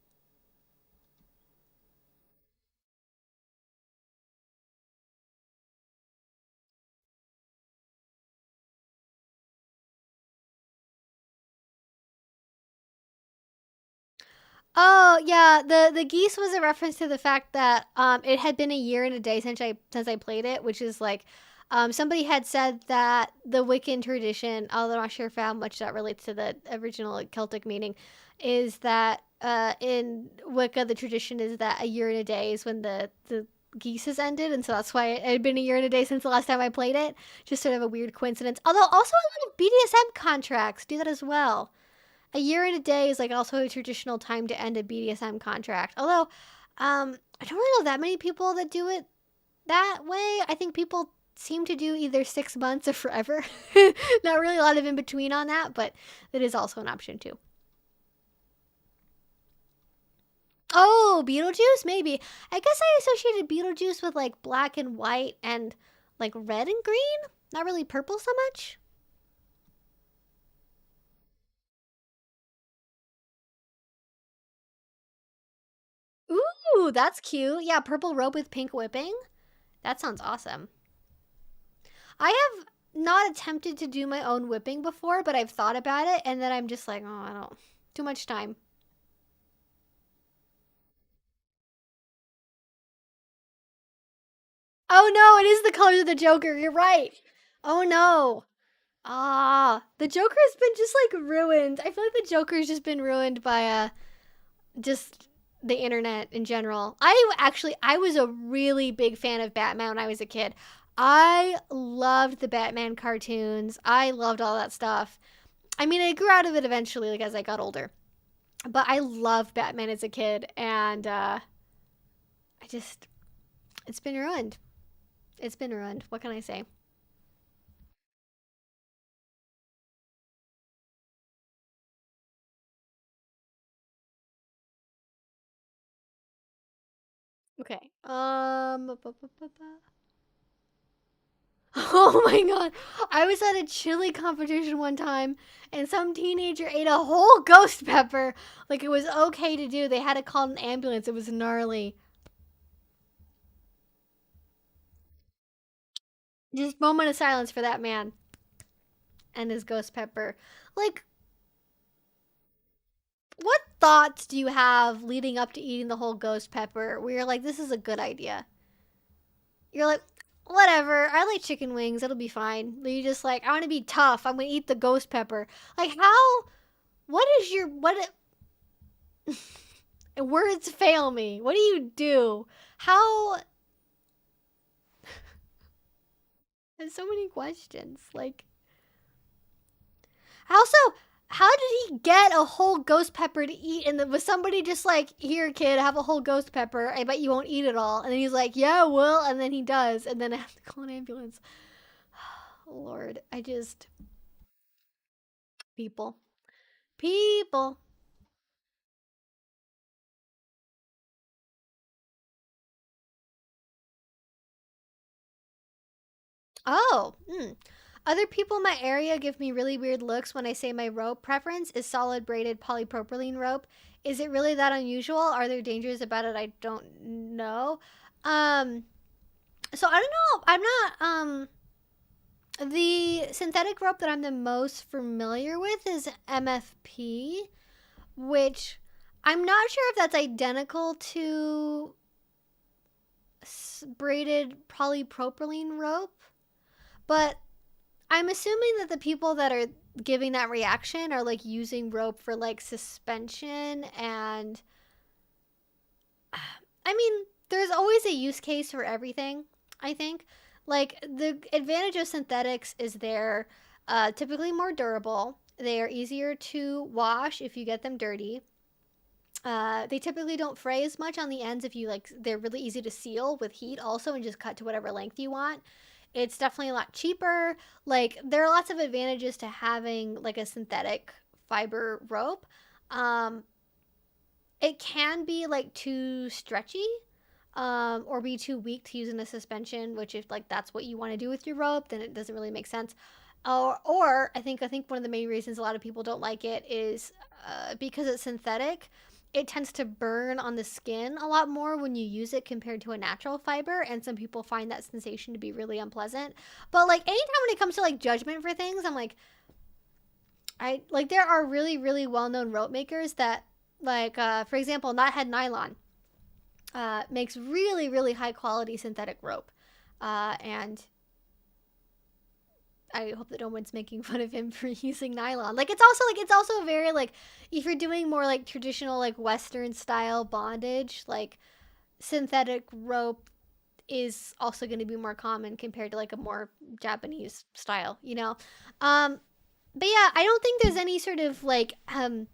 Oh yeah, the geese was a reference to the fact that it had been a year and a day since I played it, which is like somebody had said that the Wiccan tradition, although I'm not sure how much that relates to the original like, Celtic meaning, is that in Wicca the tradition is that a year and a day is when the geese has ended, and so that's why it had been a year and a day since the last time I played it. Just sort of a weird coincidence. Although also a lot of BDSM contracts do that as well. A year and a day is like also a traditional time to end a BDSM contract. Although, I don't really know that many people that do it that way. I think people seem to do either 6 months or forever. Not really a lot of in between on that, but that is also an option too. Oh, Beetlejuice? Maybe. I guess I associated Beetlejuice with like black and white and like red and green. Not really purple so much. Ooh, that's cute. Yeah, purple robe with pink whipping. That sounds awesome. I have not attempted to do my own whipping before, but I've thought about it, and then I'm just like, oh, I don't. Too much time. Oh no, it is the colors of the Joker. You're right. Oh no. Ah, the Joker has been just like ruined. I feel like the Joker's just been ruined by just the internet in general. I was a really big fan of Batman when I was a kid. I loved the Batman cartoons. I loved all that stuff. I mean, I grew out of it eventually, like as I got older. But I loved Batman as a kid, and I just it's been ruined. It's been ruined. What can I say? Okay. Oh my god. I was at a chili competition one time and some teenager ate a whole ghost pepper. Like it was okay to do. They had to call an ambulance. It was gnarly. Just moment of silence for that man and his ghost pepper. Like, what thoughts do you have leading up to eating the whole ghost pepper where you're like, this is a good idea? You're like, whatever, I like chicken wings, it'll be fine. But you just like, I want to be tough, I'm gonna eat the ghost pepper. Like, how? What is your. What. Words fail me. What do you do? How. There's so many questions. Like, also, how did he get a whole ghost pepper to eat? And was somebody just like, here, kid, have a whole ghost pepper. I bet you won't eat it all. And then he's like, yeah, well. And then he does. And then I have to call an ambulance. Lord, I just. People. People. Oh, other people in my area give me really weird looks when I say my rope preference is solid braided polypropylene rope. Is it really that unusual? Are there dangers about it? I don't know. Um, so I don't know. I'm not. The synthetic rope that I'm the most familiar with is MFP, which I'm not sure if that's identical to braided polypropylene rope, but I'm assuming that the people that are giving that reaction are like using rope for like suspension, and I mean, there's always a use case for everything, I think. Like, the advantage of synthetics is they're typically more durable. They are easier to wash if you get them dirty. They typically don't fray as much on the ends if you like. They're really easy to seal with heat also, and just cut to whatever length you want. It's definitely a lot cheaper. Like, there are lots of advantages to having like a synthetic fiber rope. Um, it can be like too stretchy, or be too weak to use in a suspension, which if like that's what you want to do with your rope, then it doesn't really make sense. Or I think one of the main reasons a lot of people don't like it is because it's synthetic. It tends to burn on the skin a lot more when you use it compared to a natural fiber, and some people find that sensation to be really unpleasant. But like anytime when it comes to like judgment for things, I'm like, I like there are really really well known rope makers that like for example, Knothead Nylon makes really really high quality synthetic rope, and I hope that no one's making fun of him for using nylon. Like it's also very like if you're doing more like traditional like Western style bondage, like synthetic rope is also going to be more common compared to like a more Japanese style, you know. Um, but yeah, I don't think there's any sort of like the only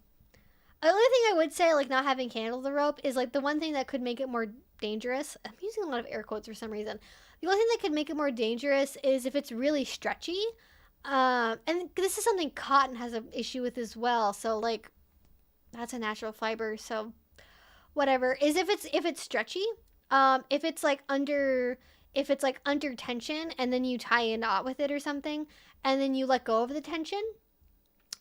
thing I would say, like not having handled the rope, is like the one thing that could make it more dangerous. I'm using a lot of air quotes for some reason. The only thing that could make it more dangerous is if it's really stretchy. And this is something cotton has an issue with as well. So like that's a natural fiber. So whatever is if it's stretchy. If it's like under tension and then you tie a knot with it or something, and then you let go of the tension,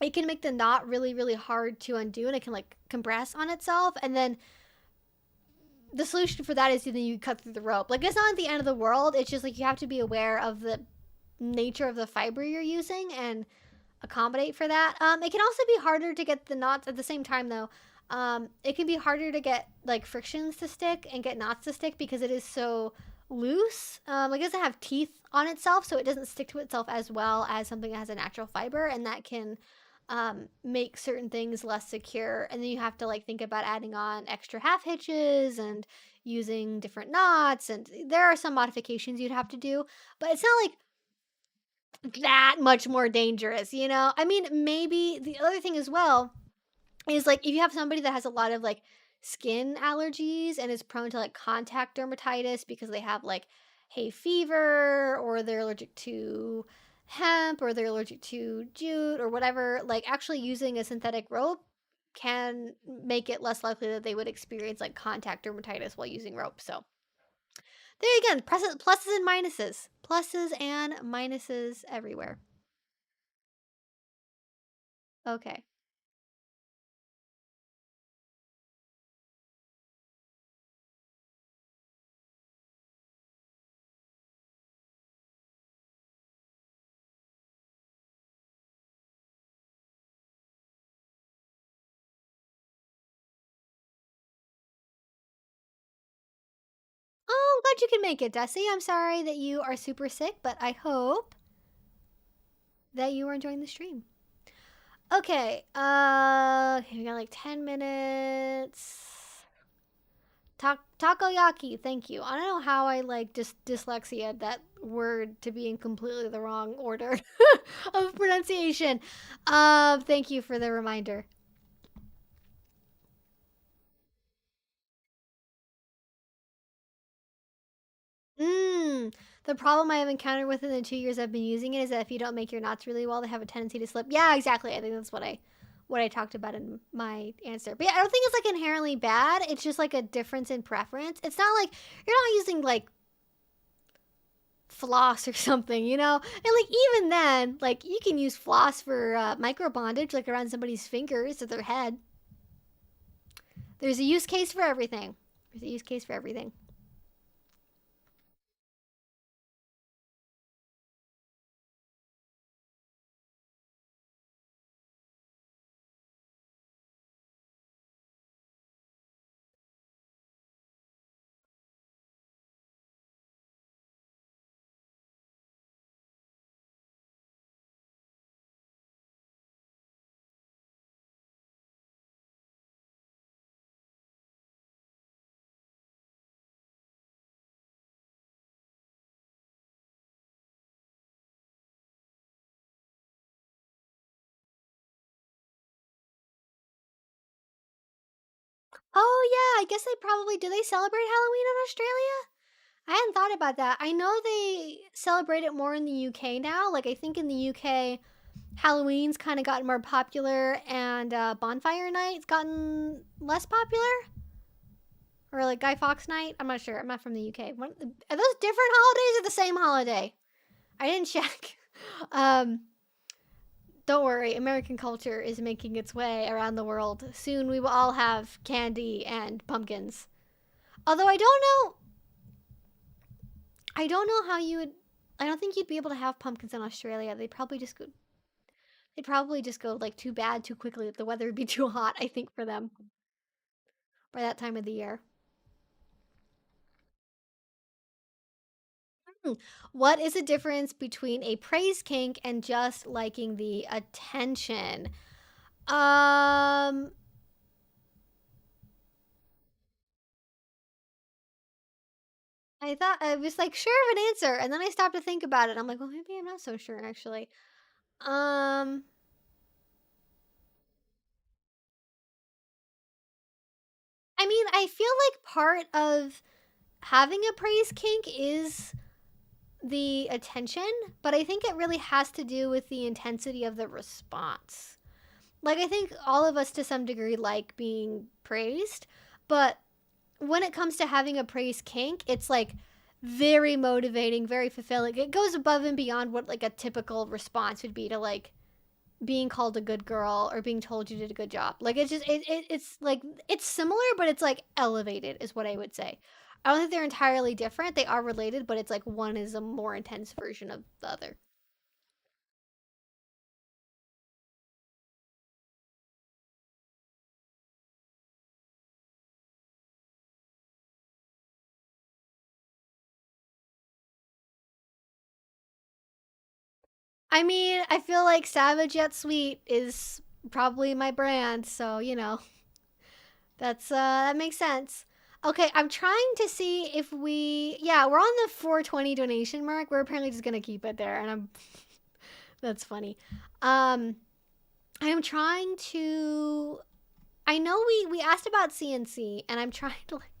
it can make the knot really really hard to undo, and it can like compress on itself, and then the solution for that is then you cut through the rope. Like it's not the end of the world, it's just like you have to be aware of the nature of the fiber you're using and accommodate for that. It can also be harder to get the knots at the same time though. It can be harder to get like frictions to stick and get knots to stick because it is so loose. Like it doesn't have teeth on itself, so it doesn't stick to itself as well as something that has a natural fiber, and that can make certain things less secure. And then you have to like think about adding on extra half hitches and using different knots, and there are some modifications you'd have to do, but it's not like that much more dangerous, you know? I mean, maybe the other thing as well is like if you have somebody that has a lot of like skin allergies and is prone to like contact dermatitis because they have like hay fever, or they're allergic to hemp, or they're allergic to jute or whatever, like actually using a synthetic rope can make it less likely that they would experience like contact dermatitis while using rope. So there again, pluses and minuses. Pluses and minuses everywhere. Okay. Oh, I'm glad you can make it, Desi. I'm sorry that you are super sick, but I hope that you are enjoying the stream. Okay, we got like 10 minutes. Takoyaki, thank you. I don't know how I like just dyslexia that word to be in completely the wrong order of pronunciation. Thank you for the reminder. The problem I have encountered with it in the 2 years I've been using it is that if you don't make your knots really well, they have a tendency to slip. Yeah, exactly. I think that's what I talked about in my answer. But yeah, I don't think it's like inherently bad. It's just like a difference in preference. It's not like you're not using like floss or something, you know? And like even then, like you can use floss for micro bondage, like around somebody's fingers or their head. There's a use case for everything. There's a use case for everything. Oh yeah, I guess they probably do. They celebrate Halloween in Australia? I hadn't thought about that. I know they celebrate it more in the UK now. Like I think in the UK, Halloween's kind of gotten more popular, and Bonfire Night's gotten less popular. Or like Guy Fawkes Night. I'm not sure. I'm not from the UK. Are those different holidays or the same holiday? I didn't check. um, don't worry, American culture is making its way around the world. Soon we will all have candy and pumpkins. Although I don't know how you would. I don't think you'd be able to have pumpkins in Australia. They'd probably just go. They'd probably just go like too bad too quickly. The weather would be too hot. I think for them by that time of the year. Hmm. What is the difference between a praise kink and just liking the attention? Um, I thought I was like sure of an answer, and then I stopped to think about it. I'm like, well, maybe I'm not so sure actually. Um, I mean, I feel like part of having a praise kink is the attention, but I think it really has to do with the intensity of the response. Like, I think all of us to some degree like being praised, but when it comes to having a praise kink, it's like very motivating, very fulfilling. It goes above and beyond what like a typical response would be to like being called a good girl or being told you did a good job. Like it's just it's like it's similar, but it's like elevated is what I would say. I don't think they're entirely different. They are related, but it's like one is a more intense version of the other. I mean, I feel like Savage Yet Sweet is probably my brand, so you know, that makes sense. Okay, I'm trying to see if we're on the 420 donation mark. We're apparently just gonna keep it there, and I'm that's funny. Um, I'm trying to. I know we asked about CNC, and I'm trying to like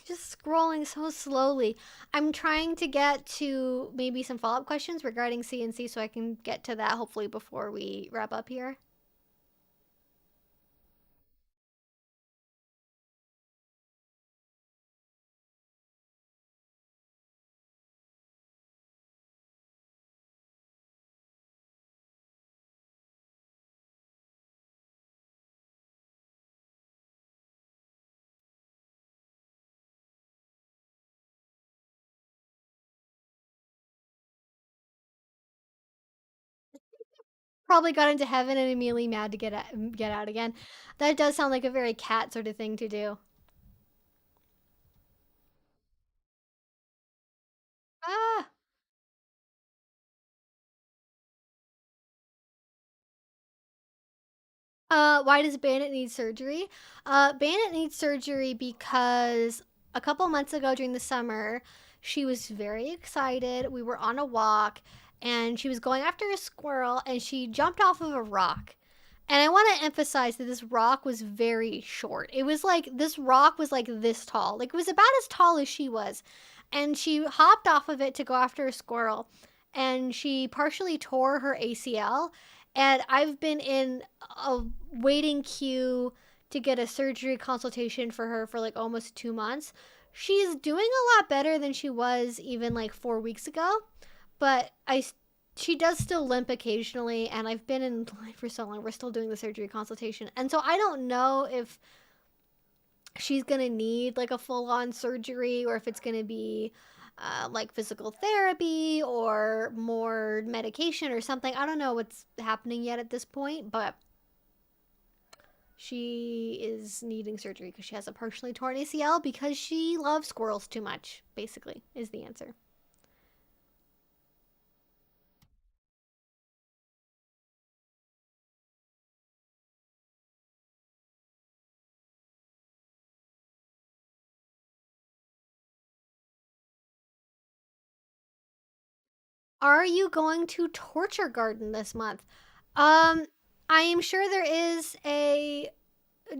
just scrolling so slowly. I'm trying to get to maybe some follow up questions regarding CNC, so I can get to that hopefully before we wrap up here. Probably got into heaven and immediately mad to get out again. That does sound like a very cat sort of thing to do. Ah. Why does Bandit need surgery? Bandit needs surgery because a couple months ago during the summer, she was very excited. We were on a walk and she was going after a squirrel and she jumped off of a rock. And I want to emphasize that this rock was very short. It was like this rock was like this tall. Like it was about as tall as she was. And she hopped off of it to go after a squirrel and she partially tore her ACL, and I've been in a waiting queue to get a surgery consultation for her for like almost 2 months. She's doing a lot better than she was even like 4 weeks ago, but she does still limp occasionally, and I've been in line for so long. We're still doing the surgery consultation, and so I don't know if she's gonna need like a full on surgery or if it's gonna be like physical therapy or more medication or something. I don't know what's happening yet at this point, but she is needing surgery because she has a partially torn ACL because she loves squirrels too much, basically, is the answer. Are you going to Torture Garden this month? Um, I am sure there is a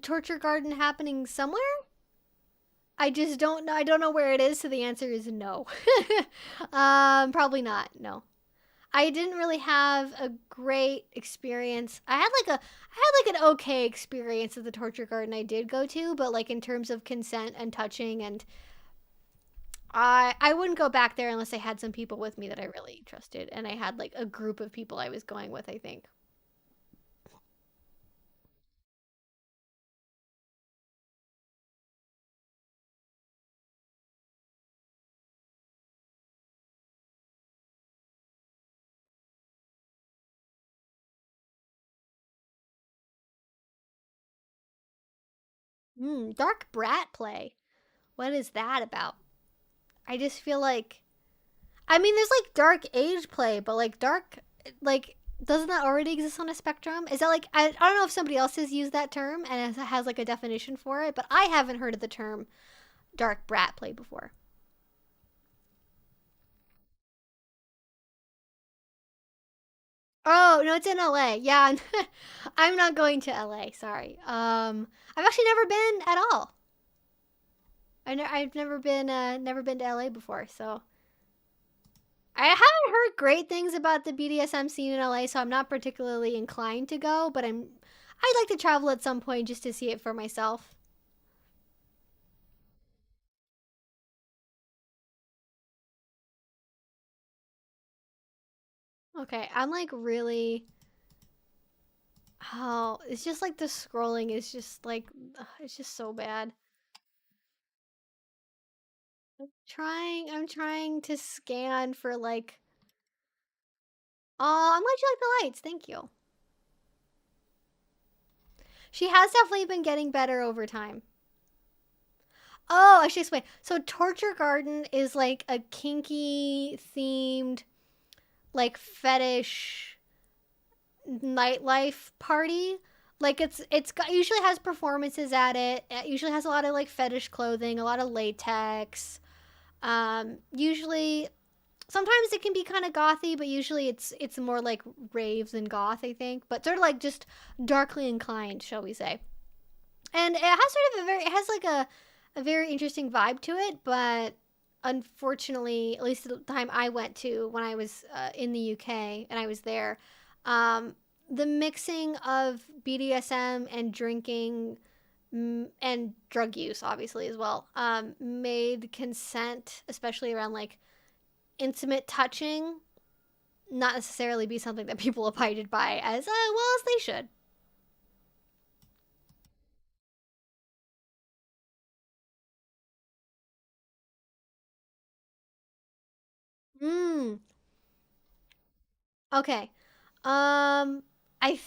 torture garden happening somewhere. I just don't know. I don't know where it is, so the answer is no. Probably not. No. I didn't really have a great experience. I had like an okay experience at the torture garden I did go to, but like in terms of consent and touching, and I wouldn't go back there unless I had some people with me that I really trusted, and I had like a group of people I was going with, I think. Dark brat play. What is that about? I just feel like, I mean, there's like dark age play, but like dark, like, doesn't that already exist on a spectrum? Is that like, I don't know if somebody else has used that term and has like a definition for it, but I haven't heard of the term dark brat play before. Oh no, it's in LA. Yeah, I'm not going to LA. Sorry. I've actually never been at all. I've never been to LA before, so I haven't heard great things about the BDSM scene in LA, so I'm not particularly inclined to go. But I'd like to travel at some point just to see it for myself. Okay, I'm like really. Oh, it's just like the scrolling is just like ugh, it's just so bad. I'm trying to scan for like. Oh, I'm glad you like the lights. Thank you. She has definitely been getting better over time. Oh, I should explain. So, Torture Garden is like a kinky themed, like fetish nightlife party. Like usually has performances at it. It usually has a lot of like fetish clothing, a lot of latex. Usually, sometimes it can be kind of gothy, but usually it's more like raves and goth, I think. But sort of like just darkly inclined, shall we say? And it has sort of it has like a very interesting vibe to it, but unfortunately, at least the time I went to when I was in the UK and I was there, um, the mixing of BDSM and drinking and drug use, obviously as well, made consent, especially around like intimate touching, not necessarily be something that people abided by as well as they should. Mm, okay. Um, I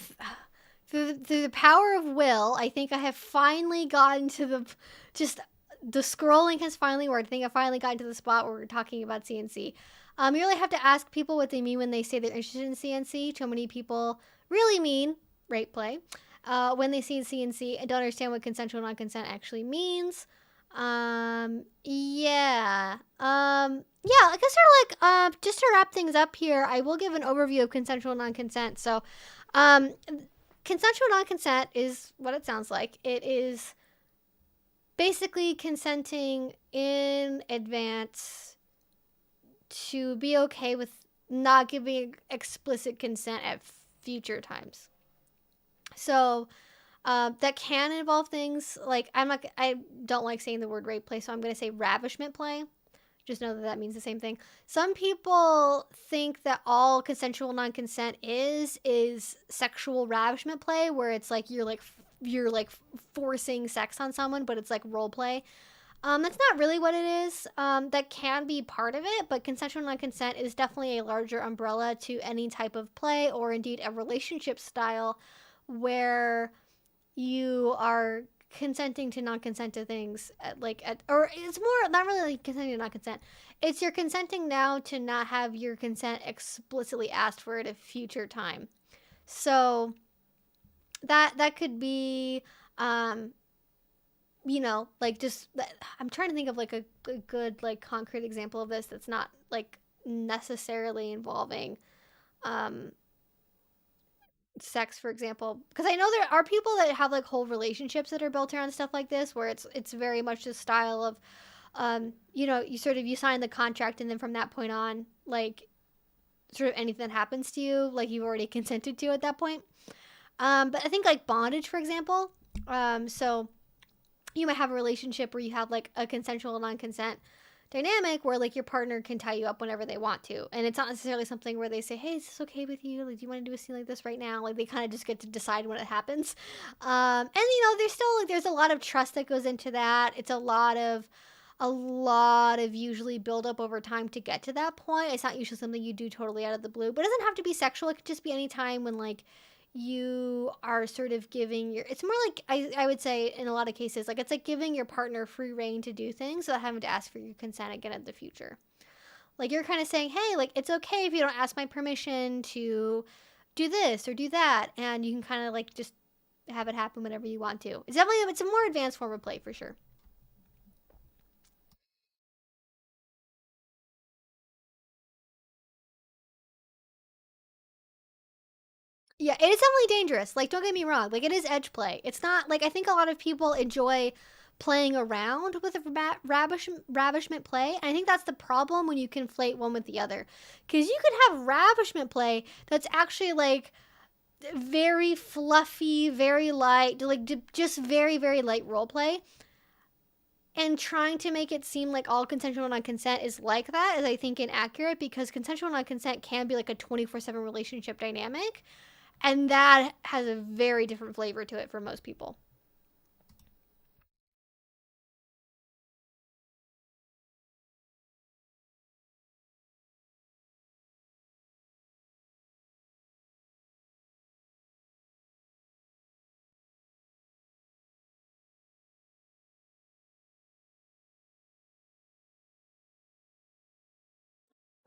through the power of will, I think I have finally gotten to the just the scrolling has finally worked. I think I finally gotten to the spot where we're talking about CNC. You really have to ask people what they mean when they say they're interested in CNC. Too many people really mean rape play. When they see CNC and don't understand what consensual non-consent actually means. Yeah. Yeah, I guess sort of like just to wrap things up here, I will give an overview of consensual non-consent. So, um consensual non-consent is what it sounds like. It is basically consenting in advance to be okay with not giving explicit consent at future times. So, that can involve things like I don't like saying the word rape play, so I'm going to say ravishment play. Just know that that means the same thing. Some people think that all consensual non-consent is sexual ravishment play, where it's like you're like forcing sex on someone, but it's like role play. That's not really what it is. That can be part of it, but consensual non-consent is definitely a larger umbrella to any type of play or indeed a relationship style where you are consenting to non-consent to things or it's more not really like consenting to non-consent. It's you're consenting now to not have your consent explicitly asked for at a future time. So that could be um like just I'm trying to think of like a good like concrete example of this that's not like necessarily involving um sex, for example, because I know there are people that have like whole relationships that are built around stuff like this, where it's very much the style of, you know, you sign the contract, and then from that point on, like, sort of anything that happens to you, like, you've already consented to at that point. But I think like bondage, for example, so you might have a relationship where you have like a consensual non-consent dynamic where like your partner can tie you up whenever they want to, and it's not necessarily something where they say, hey, is this okay with you, like, do you want to do a scene like this right now? Like, they kind of just get to decide when it happens. And you know, there's still like, there's a lot of trust that goes into that. It's a lot of usually build up over time to get to that point. It's not usually something you do totally out of the blue, but it doesn't have to be sexual. It could just be any time when like you are sort of giving your, it's more like, I would say in a lot of cases, like, it's like giving your partner free reign to do things without having to ask for your consent again in the future. Like, you're kind of saying, hey, like, it's okay if you don't ask my permission to do this or do that, and you can kind of like just have it happen whenever you want to. It's a more advanced form of play for sure. Yeah, it is definitely dangerous. Like, don't get me wrong. Like, it is edge play. It's not like, I think a lot of people enjoy playing around with ravishment play. And I think that's the problem when you conflate one with the other. Because you could have ravishment play that's actually like very fluffy, very light, like just very, very light role play. And trying to make it seem like all consensual non-consent is like that is, I think, inaccurate, because consensual non-consent can be like a 24/7 relationship dynamic, and that has a very different flavor to it for most people.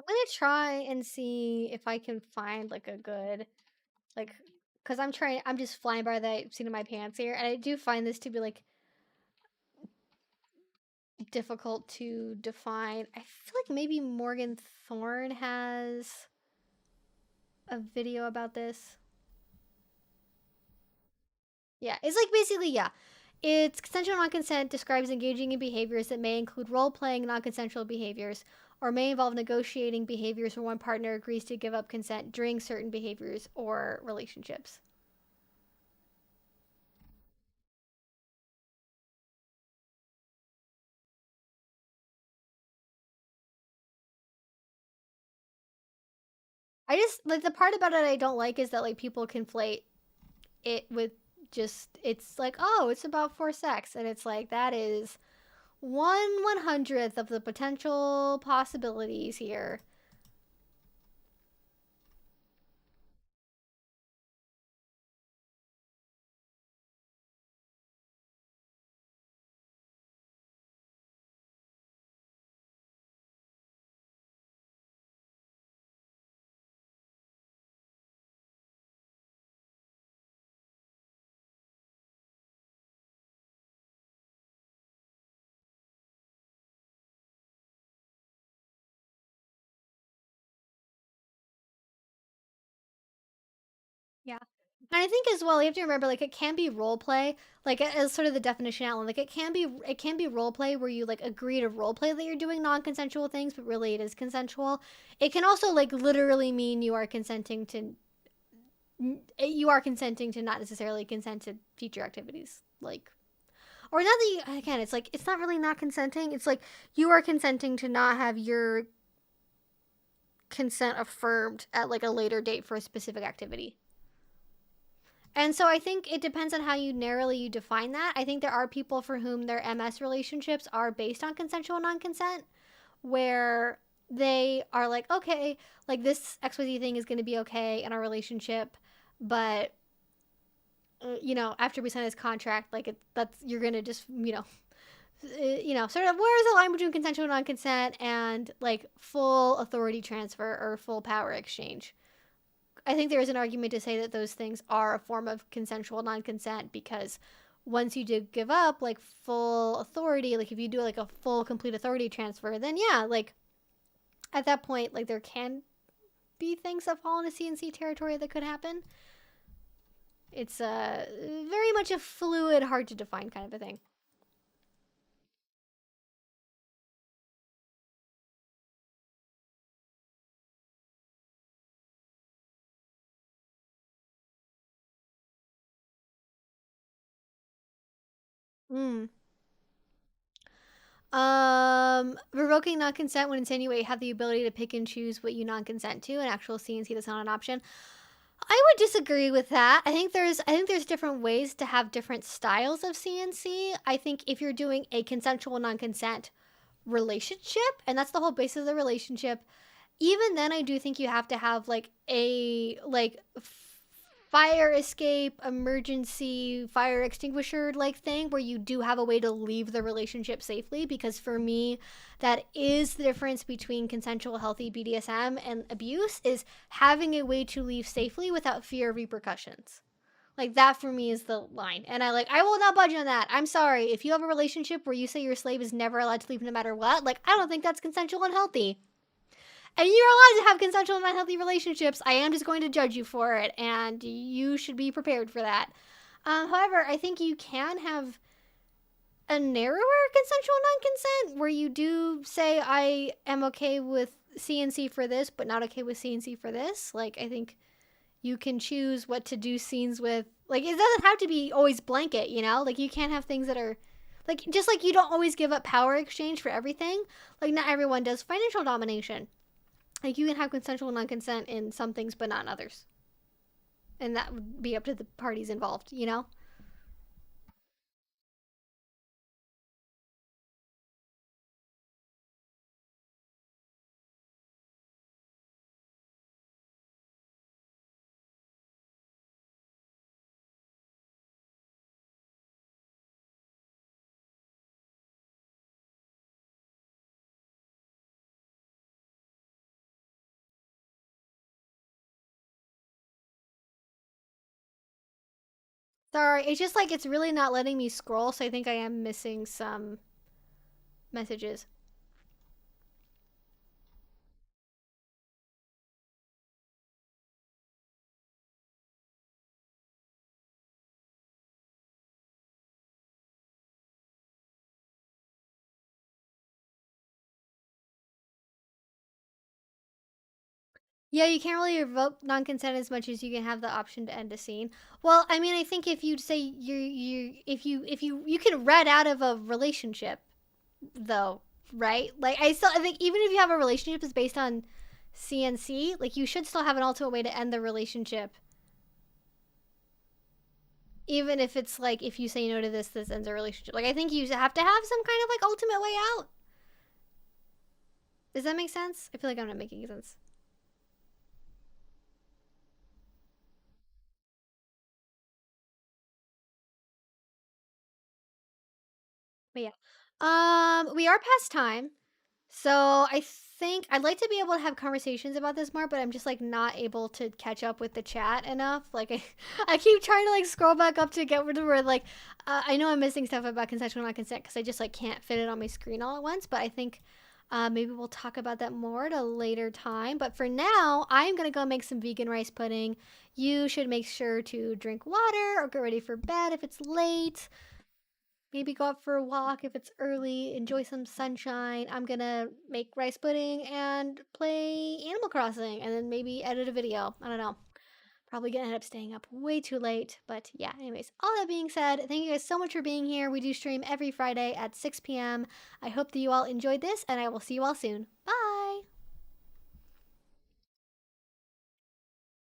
I'm gonna try and see if I can find like a good, like, because I'm just flying by the seat of my pants here, and I do find this to be like difficult to define. I feel like maybe Morgan Thorne has a video about this. Yeah, it's like basically, yeah. It's consensual non-consent describes engaging in behaviors that may include role-playing non-consensual behaviors, or may involve negotiating behaviors where one partner agrees to give up consent during certain behaviors or relationships. I just like, the part about it I don't like is that like people conflate it with just, it's like, oh, it's about for sex, and it's like, that is 1/100th of the potential possibilities here. Yeah. And I think as well, you have to remember, like, it can be role play, like, as sort of the definition outline. Like, it can be role play where you like agree to role play that you're doing non-consensual things, but really it is consensual. It can also like literally mean you are consenting to not necessarily consent to future activities, like, or not that you, again, it's like, it's not really not consenting. It's like you are consenting to not have your consent affirmed at like a later date for a specific activity. And so I think it depends on how you narrowly you define that. I think there are people for whom their MS relationships are based on consensual non-consent, where they are like, okay, like, this XYZ thing is going to be okay in our relationship, but you know, after we sign this contract, like, that's, you're going to just, sort of, where's the line between consensual non-consent and like full authority transfer or full power exchange? I think there is an argument to say that those things are a form of consensual non-consent, because once you do give up like full authority, like if you do like a full complete authority transfer, then yeah, like, at that point, like, there can be things that fall into CNC territory that could happen. It's very much a fluid, hard to define kind of a thing. Mm. Revoking non-consent would insinuate you have the ability to pick and choose what you non-consent to, and actual CNC that's not an option. I would disagree with that. I think there's different ways to have different styles of CNC. I think if you're doing a consensual non-consent relationship, and that's the whole basis of the relationship, even then I do think you have to have like a fire escape emergency fire extinguisher like thing where you do have a way to leave the relationship safely, because for me that is the difference between consensual healthy BDSM and abuse, is having a way to leave safely without fear of repercussions. Like that for me is the line. And I will not budge on that. I'm sorry. If you have a relationship where you say your slave is never allowed to leave no matter what, like I don't think that's consensual and healthy. And you're allowed to have consensual and unhealthy relationships. I am just going to judge you for it, and you should be prepared for that. However, I think you can have a narrower consensual non-consent where you do say I am okay with CNC for this, but not okay with CNC for this. Like I think you can choose what to do scenes with. Like it doesn't have to be always blanket, you know? Like you can't have things that are like just like you don't always give up power exchange for everything. Like not everyone does financial domination. Like you can have consensual non-consent in some things but not in others, and that would be up to the parties involved, you know. Sorry, it's just like it's really not letting me scroll, so I think I am missing some messages. Yeah, you can't really revoke non-consent as much as you can have the option to end a scene. Well, I mean, I think if you say you can red out of a relationship though, right? Like I think even if you have a relationship that's based on CNC, like you should still have an ultimate way to end the relationship, even if it's like if you say no to this ends a relationship. Like I think you have to have some kind of like ultimate way out. Does that make sense? I feel like I'm not making sense. But yeah. We are past time. So I think I'd like to be able to have conversations about this more, but I'm just like not able to catch up with the chat enough. Like I keep trying to like scroll back up to get rid of where like I know I'm missing stuff about consensual non-consent because I just like can't fit it on my screen all at once. But I think maybe we'll talk about that more at a later time. But for now, I'm gonna go make some vegan rice pudding. You should make sure to drink water or get ready for bed if it's late. Maybe go out for a walk if it's early, enjoy some sunshine. I'm gonna make rice pudding and play Animal Crossing and then maybe edit a video. I don't know. Probably gonna end up staying up way too late. But yeah, anyways, all that being said, thank you guys so much for being here. We do stream every Friday at 6 p.m. I hope that you all enjoyed this, and I will see you all soon. Bye!